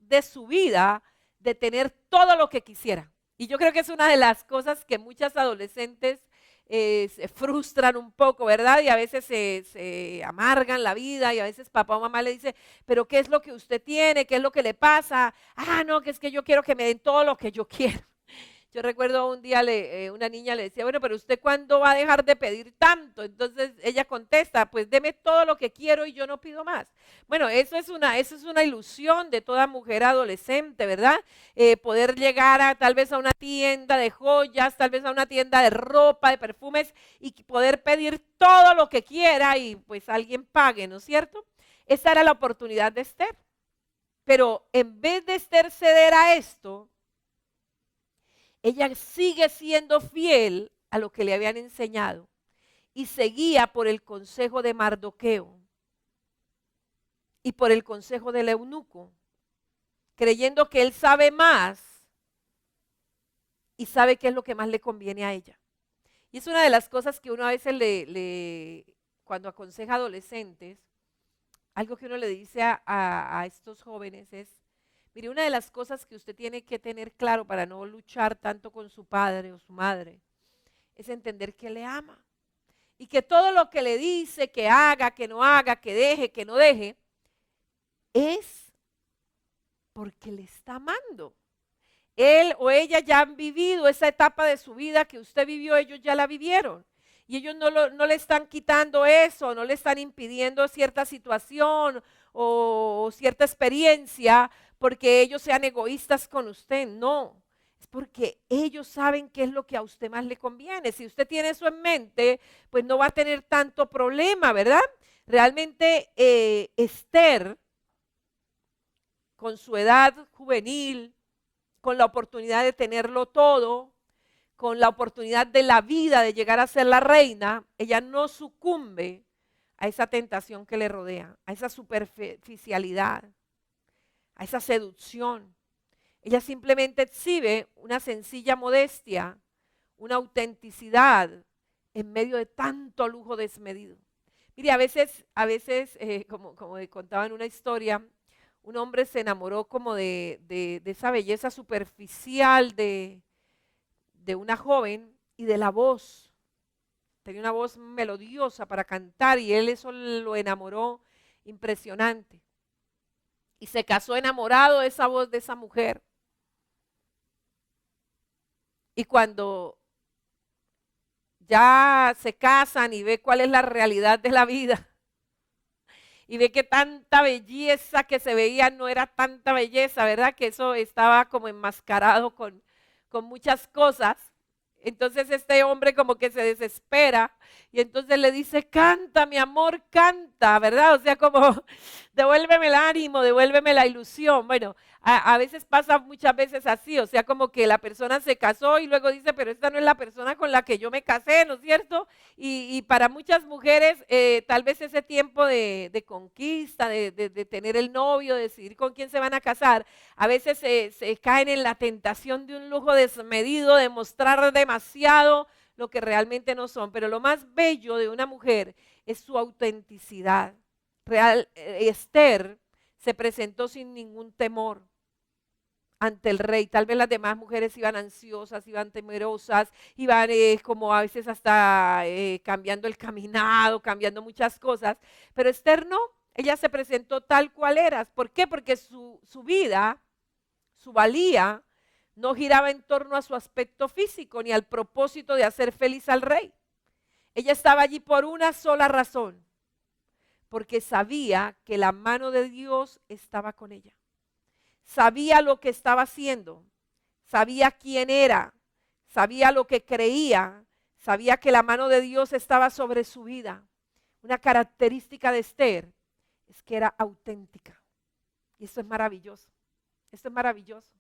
de su vida de tener todo lo que quisiera. Y yo creo que es una de las cosas que muchas adolescentes se frustran un poco, ¿verdad? Y a veces se amargan la vida y a veces papá o mamá le dice, pero ¿qué es lo que usted tiene? ¿Qué es lo que le pasa? No, que es que yo quiero que me den todo lo que yo quiero. Yo recuerdo un día una niña le decía, bueno, pero ¿usted cuándo va a dejar de pedir tanto? Entonces ella contesta, pues deme todo lo que quiero y yo no pido más. Bueno, eso es una ilusión de toda mujer adolescente, ¿verdad? Poder llegar tal vez a una tienda de joyas, tal vez a una tienda de ropa, de perfumes y poder pedir todo lo que quiera y pues alguien pague, ¿no es cierto? Esa era la oportunidad de Esther. Pero en vez de Esther ceder a esto, ella sigue siendo fiel a lo que le habían enseñado y seguía por el consejo de Mardoqueo y por el consejo del eunuco, creyendo que él sabe más y sabe qué es lo que más le conviene a ella. Y es una de las cosas que uno a veces cuando aconseja adolescentes, algo que uno le dice a estos jóvenes es, mire, una de las cosas que usted tiene que tener claro para no luchar tanto con su padre o su madre es entender que le ama. Y que todo lo que le dice, que haga, que no haga, que deje, que no deje, es porque le está amando. Él o ella ya han vivido esa etapa de su vida que usted vivió, ellos ya la vivieron. Y ellos no le están quitando eso, no le están impidiendo cierta situación o cierta experiencia porque ellos sean egoístas con usted, no. Es porque ellos saben qué es lo que a usted más le conviene. Si usted tiene eso en mente, pues no va a tener tanto problema, ¿verdad? Realmente Esther, con su edad juvenil, con la oportunidad de tenerlo todo, con la oportunidad de la vida de llegar a ser la reina, ella no sucumbe a esa tentación que le rodea, a esa superficialidad, a esa seducción. Ella simplemente exhibe una sencilla modestia, una autenticidad en medio de tanto lujo desmedido. Mire, como contaba en una historia, un hombre se enamoró como de esa belleza superficial de una joven y de la voz. Tenía una voz melodiosa para cantar y él eso lo enamoró impresionante. Y se casó enamorado de esa voz de esa mujer. Y cuando ya se casan y ve cuál es la realidad de la vida, y ve que tanta belleza que se veía no era tanta belleza, ¿verdad? Que eso estaba como enmascarado con muchas cosas. Entonces este hombre como que se desespera y entonces le dice, canta, mi amor, canta, ¿verdad? O sea, como devuélveme el ánimo, devuélveme la ilusión. Bueno, a veces pasa muchas veces así, o sea, como que la persona se casó y luego dice, pero esta no es la persona con la que yo me casé, ¿no es cierto? Y para muchas mujeres tal vez ese tiempo de conquista, de tener el novio, de decidir con quién se van a casar, a veces se caen en la tentación de un lujo desmedido, de mostrar demasiado lo que realmente no son. Pero lo más bello de una mujer es su autenticidad. Esther se presentó sin ningún temor ante el rey. Tal vez las demás mujeres iban ansiosas, iban temerosas, iban como a veces hasta cambiando el caminado, cambiando muchas cosas. Pero Esther no, ella se presentó tal cual era. ¿Por qué? Porque su vida, su valía, no giraba en torno a su aspecto físico ni al propósito de hacer feliz al rey. Ella estaba allí por una sola razón, porque sabía que la mano de Dios estaba con ella. Sabía lo que estaba haciendo, sabía quién era, sabía lo que creía, sabía que la mano de Dios estaba sobre su vida. Una característica de Esther es que era auténtica. Y esto es maravilloso, esto es maravilloso.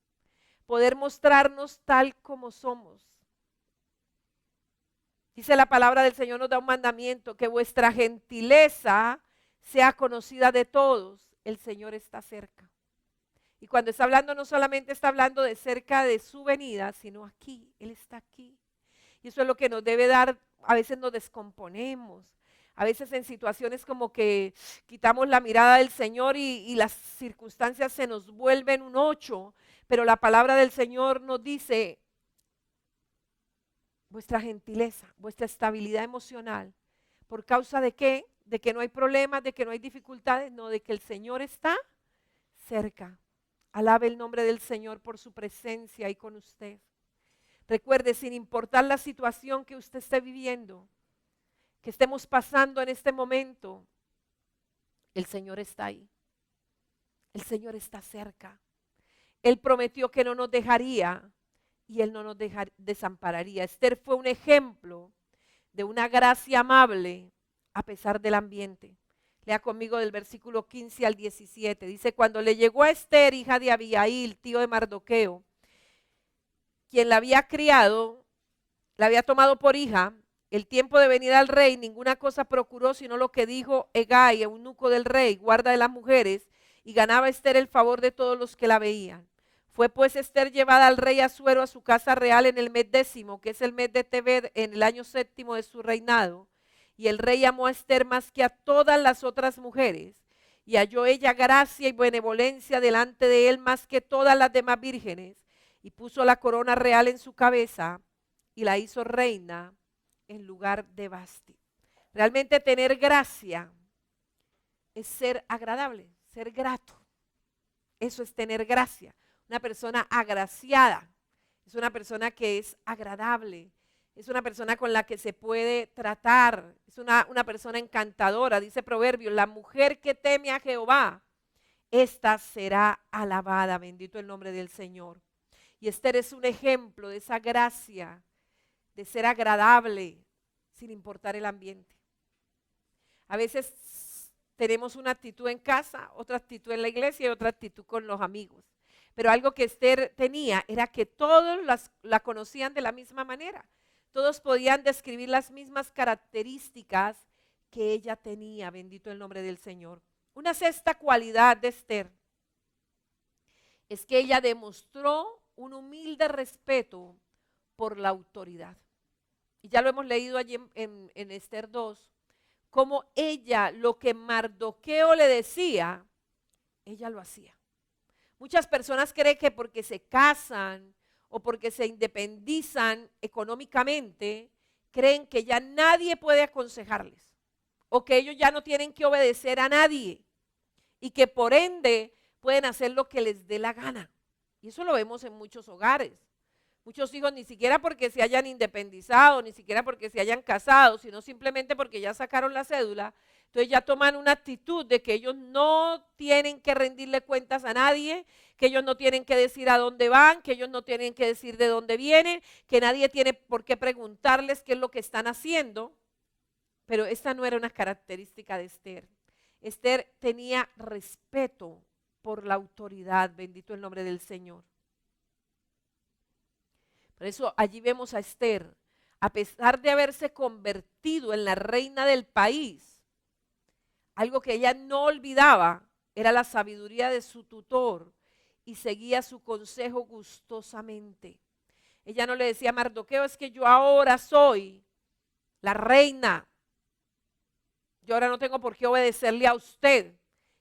Poder mostrarnos tal como somos. Dice la palabra del Señor, nos da un mandamiento, que vuestra gentileza sea conocida de todos. El Señor está cerca. Y cuando está hablando, no solamente está hablando de cerca de su venida, sino aquí, Él está aquí. Y eso es lo que nos debe dar, a veces nos descomponemos, a veces en situaciones como que quitamos la mirada del Señor y las circunstancias se nos vuelven un 8, pero la palabra del Señor nos dice, vuestra gentileza, vuestra estabilidad emocional, ¿por causa de qué? De que no hay problemas, de que no hay dificultades, no, de que el Señor está cerca. Alabe el nombre del Señor por su presencia y con usted. Recuerde, sin importar la situación que usted esté viviendo, que estemos pasando en este momento, el Señor está ahí. El Señor está cerca. Él prometió que no nos dejaría y Él no nos desampararía. Esther fue un ejemplo de una gracia amable a pesar del ambiente. Lea conmigo del versículo 15 al 17. Dice, cuando le llegó a Esther, hija de Abihail, tío de Mardoqueo, quien la había criado, la había tomado por hija, el tiempo de venir al rey, ninguna cosa procuró, sino lo que dijo Hegai, eunuco del rey, guarda de las mujeres, y ganaba Esther el favor de todos los que la veían. Fue pues Esther llevada al rey Asuero a su casa real en el mes 10, que es el mes de Tebet, en el año 7 de su reinado. Y el rey amó a Esther más que a todas las otras mujeres, y halló ella gracia y benevolencia delante de él más que todas las demás vírgenes, y puso la corona real en su cabeza, y la hizo reina en lugar de Vasti. Realmente tener gracia es ser agradable, ser grato. Eso es tener gracia. Una persona agraciada es una persona que es agradable, es una persona con la que se puede tratar, es una persona encantadora. Dice Proverbios, la mujer que teme a Jehová, esta será alabada. Bendito el nombre del Señor. Y Esther es un ejemplo de esa gracia, de ser agradable sin importar el ambiente. A veces tenemos una actitud en casa, otra actitud en la iglesia y otra actitud con los amigos. Pero algo que Esther tenía era que todos la conocían de la misma manera. Todos podían describir las mismas características que ella tenía. Bendito el nombre del Señor. Una sexta cualidad de Esther es que ella demostró un humilde respeto por la autoridad. Y ya lo hemos leído allí en Esther 2, como ella, lo que Mardoqueo le decía, ella lo hacía. Muchas personas creen que porque se casan o porque se independizan económicamente, creen que ya nadie puede aconsejarles o que ellos ya no tienen que obedecer a nadie y que por ende pueden hacer lo que les dé la gana. Y eso lo vemos en muchos hogares. Muchos hijos ni siquiera porque se hayan independizado, ni siquiera porque se hayan casado, sino simplemente porque ya sacaron la cédula. Entonces ya toman una actitud de que ellos no tienen que rendirle cuentas a nadie, que ellos no tienen que decir a dónde van, que ellos no tienen que decir de dónde vienen, que nadie tiene por qué preguntarles qué es lo que están haciendo. Pero esta no era una característica de Esther. Esther tenía respeto por la autoridad, bendito el nombre del Señor. Por eso allí vemos a Esther, a pesar de haberse convertido en la reina del país, algo que ella no olvidaba era la sabiduría de su tutor y seguía su consejo gustosamente. Ella no le decía a Mardoqueo, es que yo ahora soy la reina, yo ahora no tengo por qué obedecerle a usted.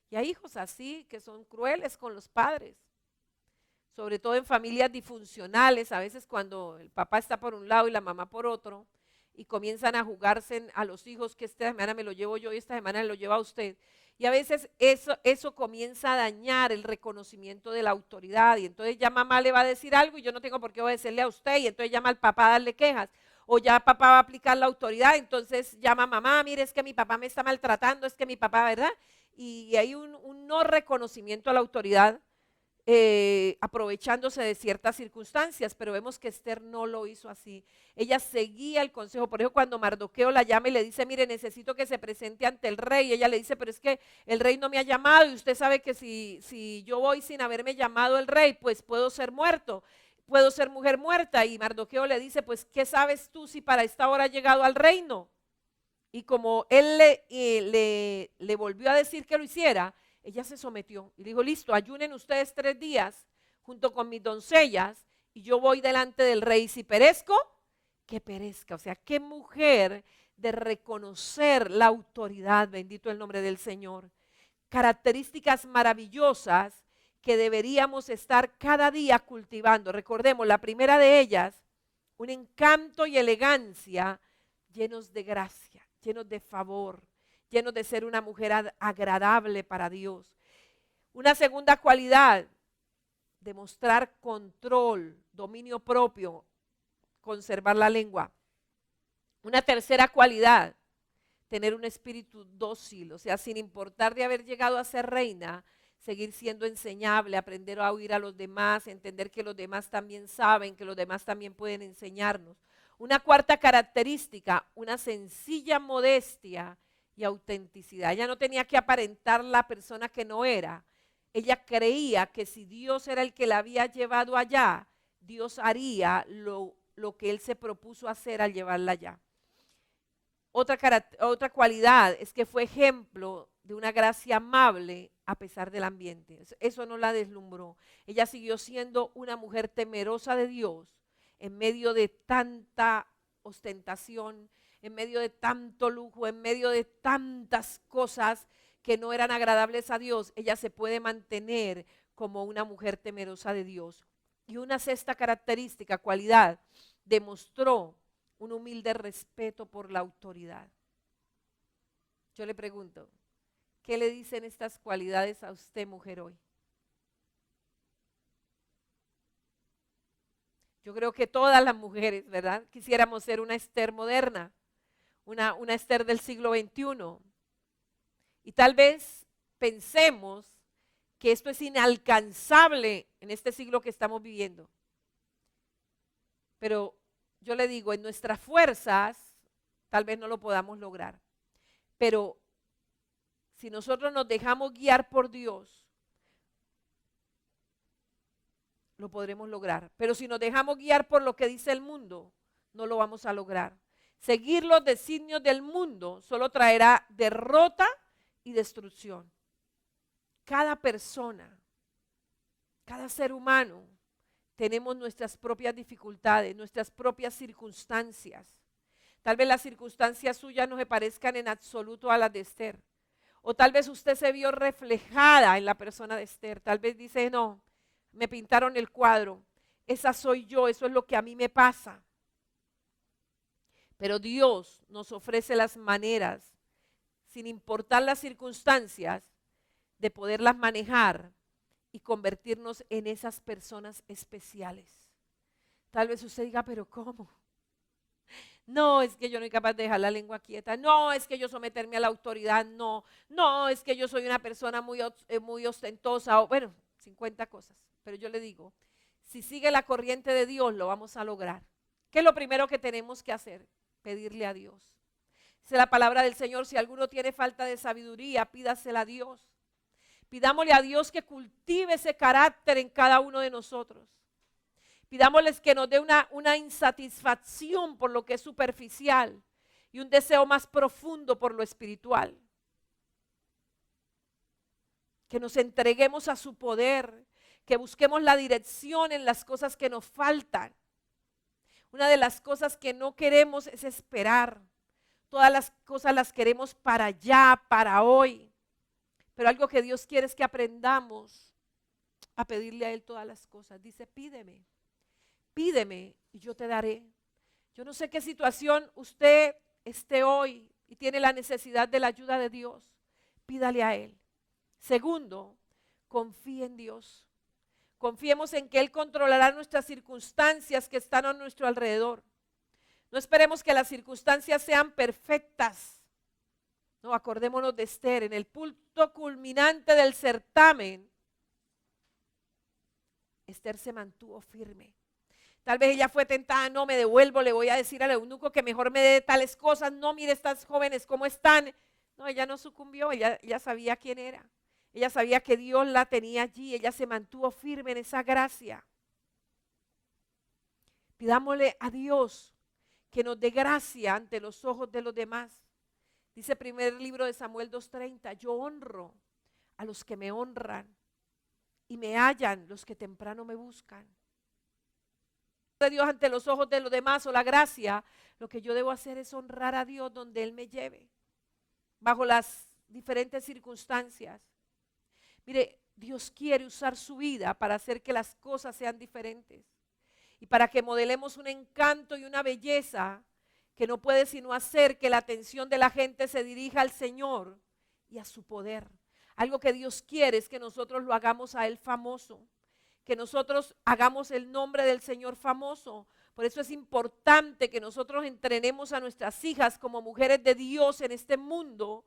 Y hay hijos así que son crueles con los padres, sobre todo en familias disfuncionales, a veces cuando el papá está por un lado y la mamá por otro, y comienzan a jugarse a los hijos, que esta semana me lo llevo yo y esta semana me lo lleva usted. Y a veces eso comienza a dañar el reconocimiento de la autoridad, y entonces ya mamá le va a decir algo y yo no tengo por qué obedecerle a usted, y entonces llama al papá a darle quejas, o ya papá va a aplicar la autoridad, entonces llama a mamá, mire, es que mi papá me está maltratando, es que mi papá, ¿verdad? Y hay un no reconocimiento a la autoridad, aprovechándose de ciertas circunstancias, pero vemos que Esther no lo hizo así. Ella seguía el consejo. Por eso cuando Mardoqueo la llama y le dice, mire, necesito que se presente ante el rey, ella le dice, pero es que el rey no me ha llamado y usted sabe que si yo voy sin haberme llamado el rey, pues puedo ser muerto, puedo ser mujer muerta. Y Mardoqueo le dice, pues ¿qué sabes tú si para esta hora ha llegado al reino? Y como él le volvió a decir que lo hiciera, ella se sometió y dijo, listo, ayunen ustedes 3 días junto con mis doncellas y yo voy delante del rey. Si perezco, que perezca. O sea, qué mujer de reconocer la autoridad, bendito el nombre del Señor. Características maravillosas que deberíamos estar cada día cultivando. Recordemos, la primera de ellas, un encanto y elegancia llenos de gracia, llenos de favor, llenos de ser una mujer agradable para Dios. Una segunda cualidad, demostrar control, dominio propio, conservar la lengua. Una tercera cualidad, tener un espíritu dócil, o sea, sin importar de haber llegado a ser reina, seguir siendo enseñable, aprender a oír a los demás, entender que los demás también saben, que los demás también pueden enseñarnos. Una cuarta característica, una sencilla modestia y autenticidad. Ella no tenía que aparentar la persona que no era. Ella creía que si Dios era el que la había llevado allá, Dios haría lo que Él se propuso hacer al llevarla allá. Otra cualidad es que fue ejemplo de una gracia amable a pesar del ambiente. Eso no la deslumbró. Ella siguió siendo una mujer temerosa de Dios en medio de tanta ostentación, en medio de tanto lujo, en medio de tantas cosas que no eran agradables a Dios. Ella se puede mantener como una mujer temerosa de Dios. Y una sexta característica, cualidad, demostró un humilde respeto por la autoridad. Yo le pregunto, ¿qué le dicen estas cualidades a usted, mujer, hoy? Yo creo que todas las mujeres, ¿verdad? Quisiéramos ser una Esther moderna, una Esther del siglo XXI. Y tal vez pensemos que esto es inalcanzable en este siglo que estamos viviendo. Pero yo le digo, en nuestras fuerzas tal vez no lo podamos lograr. Pero si nosotros nos dejamos guiar por Dios, lo podremos lograr. Pero si nos dejamos guiar por lo que dice el mundo, no lo vamos a lograr. Seguir los designios del mundo solo traerá derrota y destrucción. Cada persona Cada ser humano tenemos nuestras propias dificultades, nuestras propias circunstancias. Tal vez las circunstancias suyas no se parezcan en absoluto a las de Esther. O tal vez usted se vio reflejada en la persona de Esther. Tal vez dice, no, me pintaron el cuadro. Esa soy yo, eso es lo que a mí me pasa. Pero Dios nos ofrece las maneras, sin importar las circunstancias, de poderlas manejar y convertirnos en esas personas especiales. Tal vez usted diga, pero ¿cómo? No, es que yo no soy capaz de dejar la lengua quieta. No, es que yo someterme a la autoridad. No, no, es que yo soy una persona muy ostentosa. O, bueno, 50 cosas. Pero yo le digo, si sigue la corriente de Dios, lo vamos a lograr. ¿Qué es lo primero que tenemos que hacer? Pedirle a Dios. Dice la palabra del Señor, si alguno tiene falta de sabiduría, pídasela a Dios. Pidámosle a Dios que cultive ese carácter en cada uno de nosotros. Pidámosles que nos dé una insatisfacción por lo que es superficial y un deseo más profundo por lo espiritual. Que nos entreguemos a su poder, que busquemos la dirección en las cosas que nos faltan. Una de las cosas que no queremos es esperar. Todas las cosas las queremos para allá, para hoy. Pero algo que Dios quiere es que aprendamos a pedirle a Él todas las cosas. Dice, pídeme y yo te daré. Yo no sé qué situación usted esté hoy y tiene la necesidad de la ayuda de Dios. Pídale a Él. Segundo, confíe en Dios. Confiemos en que Él controlará nuestras circunstancias que están a nuestro alrededor. No esperemos que las circunstancias sean perfectas. No, acordémonos de Esther. En el punto culminante del certamen, Esther se mantuvo firme. Tal vez ella fue tentada, no me devuelvo, le voy a decir al eunuco que mejor me dé tales cosas. No, mire estas jóvenes cómo están. No, ella no sucumbió, ella sabía quién era. Ella sabía que Dios la tenía allí, ella se mantuvo firme en esa gracia. Pidámosle a Dios que nos dé gracia ante los ojos de los demás. Dice primer libro de Samuel 2:30, yo honro a los que me honran y me hallan los que temprano me buscan. De Dios ante los ojos de los demás o la gracia, lo que yo debo hacer es honrar a Dios donde Él me lleve, bajo las diferentes circunstancias. Mire, Dios quiere usar su vida para hacer que las cosas sean diferentes y para que modelemos un encanto y una belleza que no puede sino hacer que la atención de la gente se dirija al Señor y a su poder. Algo que Dios quiere es que nosotros lo hagamos a Él famoso, que nosotros hagamos el nombre del Señor famoso. Por eso es importante que nosotros entrenemos a nuestras hijas como mujeres de Dios en este mundo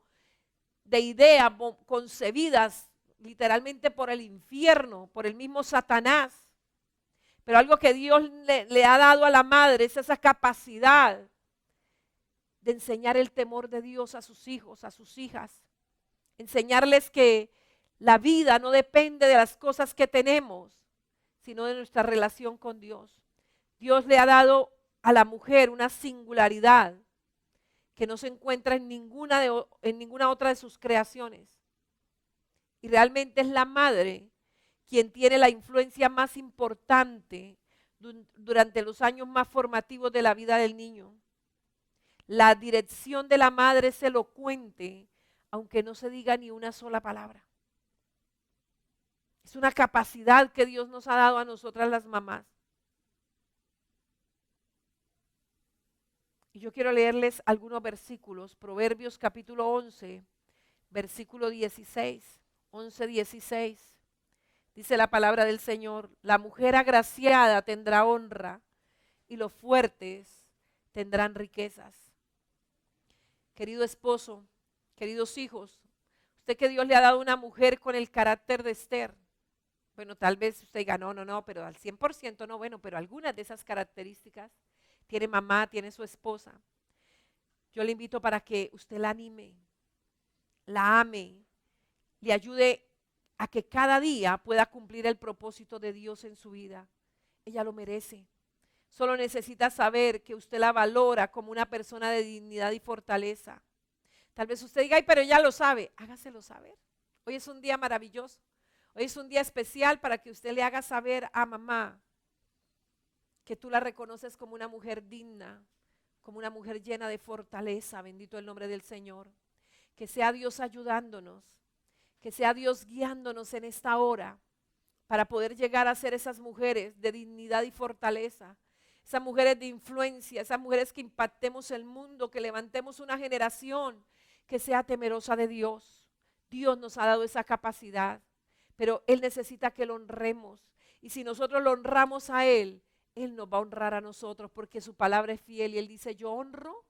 de ideas concebidas literalmente por el infierno, por el mismo Satanás. Pero algo que Dios le ha dado a la madre es esa capacidad de enseñar el temor de Dios a sus hijos, a sus hijas. Enseñarles que la vida no depende de las cosas que tenemos, sino de nuestra relación con Dios. Dios le ha dado a la mujer una singularidad que no se encuentra en ninguna otra de sus creaciones. Y realmente es la madre quien tiene la influencia más importante durante los años más formativos de la vida del niño. La dirección de la madre es elocuente, aunque no se diga ni una sola palabra. Es una capacidad que Dios nos ha dado a nosotras las mamás. Y yo quiero leerles algunos versículos. Proverbios capítulo 11, versículo 16. 11:16. Dice la palabra del Señor, la mujer agraciada tendrá honra y los fuertes tendrán riquezas. Querido esposo, queridos hijos, usted que Dios le ha dado una mujer con el carácter de Esther. Bueno, tal vez usted diga, no, pero al 100% no, bueno, pero algunas de esas características tiene mamá, tiene su esposa. Yo le invito para que usted la anime, la ame, le ayude a que cada día pueda cumplir el propósito de Dios en su vida. Ella lo merece. Solo necesita saber que usted la valora como una persona de dignidad y fortaleza. Tal vez usted diga, ay, pero ella lo sabe. Hágaselo saber. Hoy es un día maravilloso. Hoy es un día especial para que usted le haga saber a mamá que tú la reconoces como una mujer digna, como una mujer llena de fortaleza, bendito el nombre del Señor. Que sea Dios ayudándonos, que sea Dios guiándonos en esta hora para poder llegar a ser esas mujeres de dignidad y fortaleza, esas mujeres de influencia, esas mujeres que impactemos el mundo, que levantemos una generación que sea temerosa de Dios. Dios nos ha dado esa capacidad, pero Él necesita que lo honremos. Y si nosotros lo honramos a Él, Él nos va a honrar a nosotros, porque su palabra es fiel y Él dice: yo honro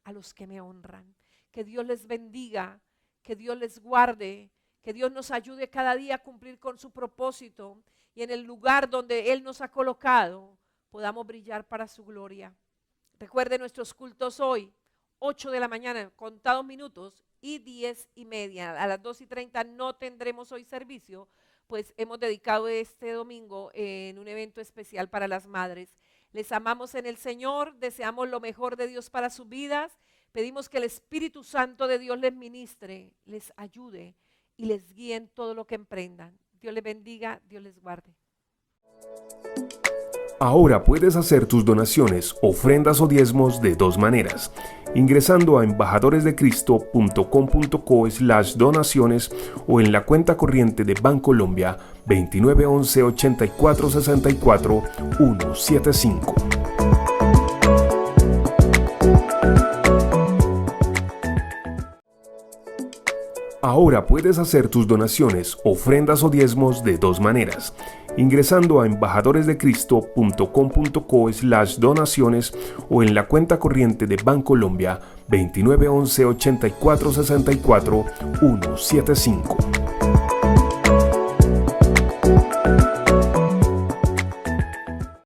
a los que me honran. Que Dios les bendiga, que Dios les guarde, que Dios nos ayude cada día a cumplir con su propósito y en el lugar donde Él nos ha colocado podamos brillar para su gloria. Recuerde nuestros cultos hoy, 8 de la mañana, contados minutos, y 10:30. A las 2:30 no tendremos hoy servicio, pues hemos dedicado este domingo en un evento especial para las madres. Les amamos en el Señor, deseamos lo mejor de Dios para sus vidas. Pedimos que el Espíritu Santo de Dios les ministre, les ayude y les guíe en todo lo que emprendan. Dios les bendiga, Dios les guarde. Ahora puedes hacer tus donaciones, ofrendas o diezmos de dos maneras: ingresando a embajadoresdecristo.com.co/donaciones o en la cuenta corriente de Bancolombia 2911 84 64 175. Ahora puedes hacer tus donaciones, ofrendas o diezmos de dos maneras: ingresando a embajadoresdecristo.com.co/donaciones o en la cuenta corriente de Bancolombia 2911 84 64 175.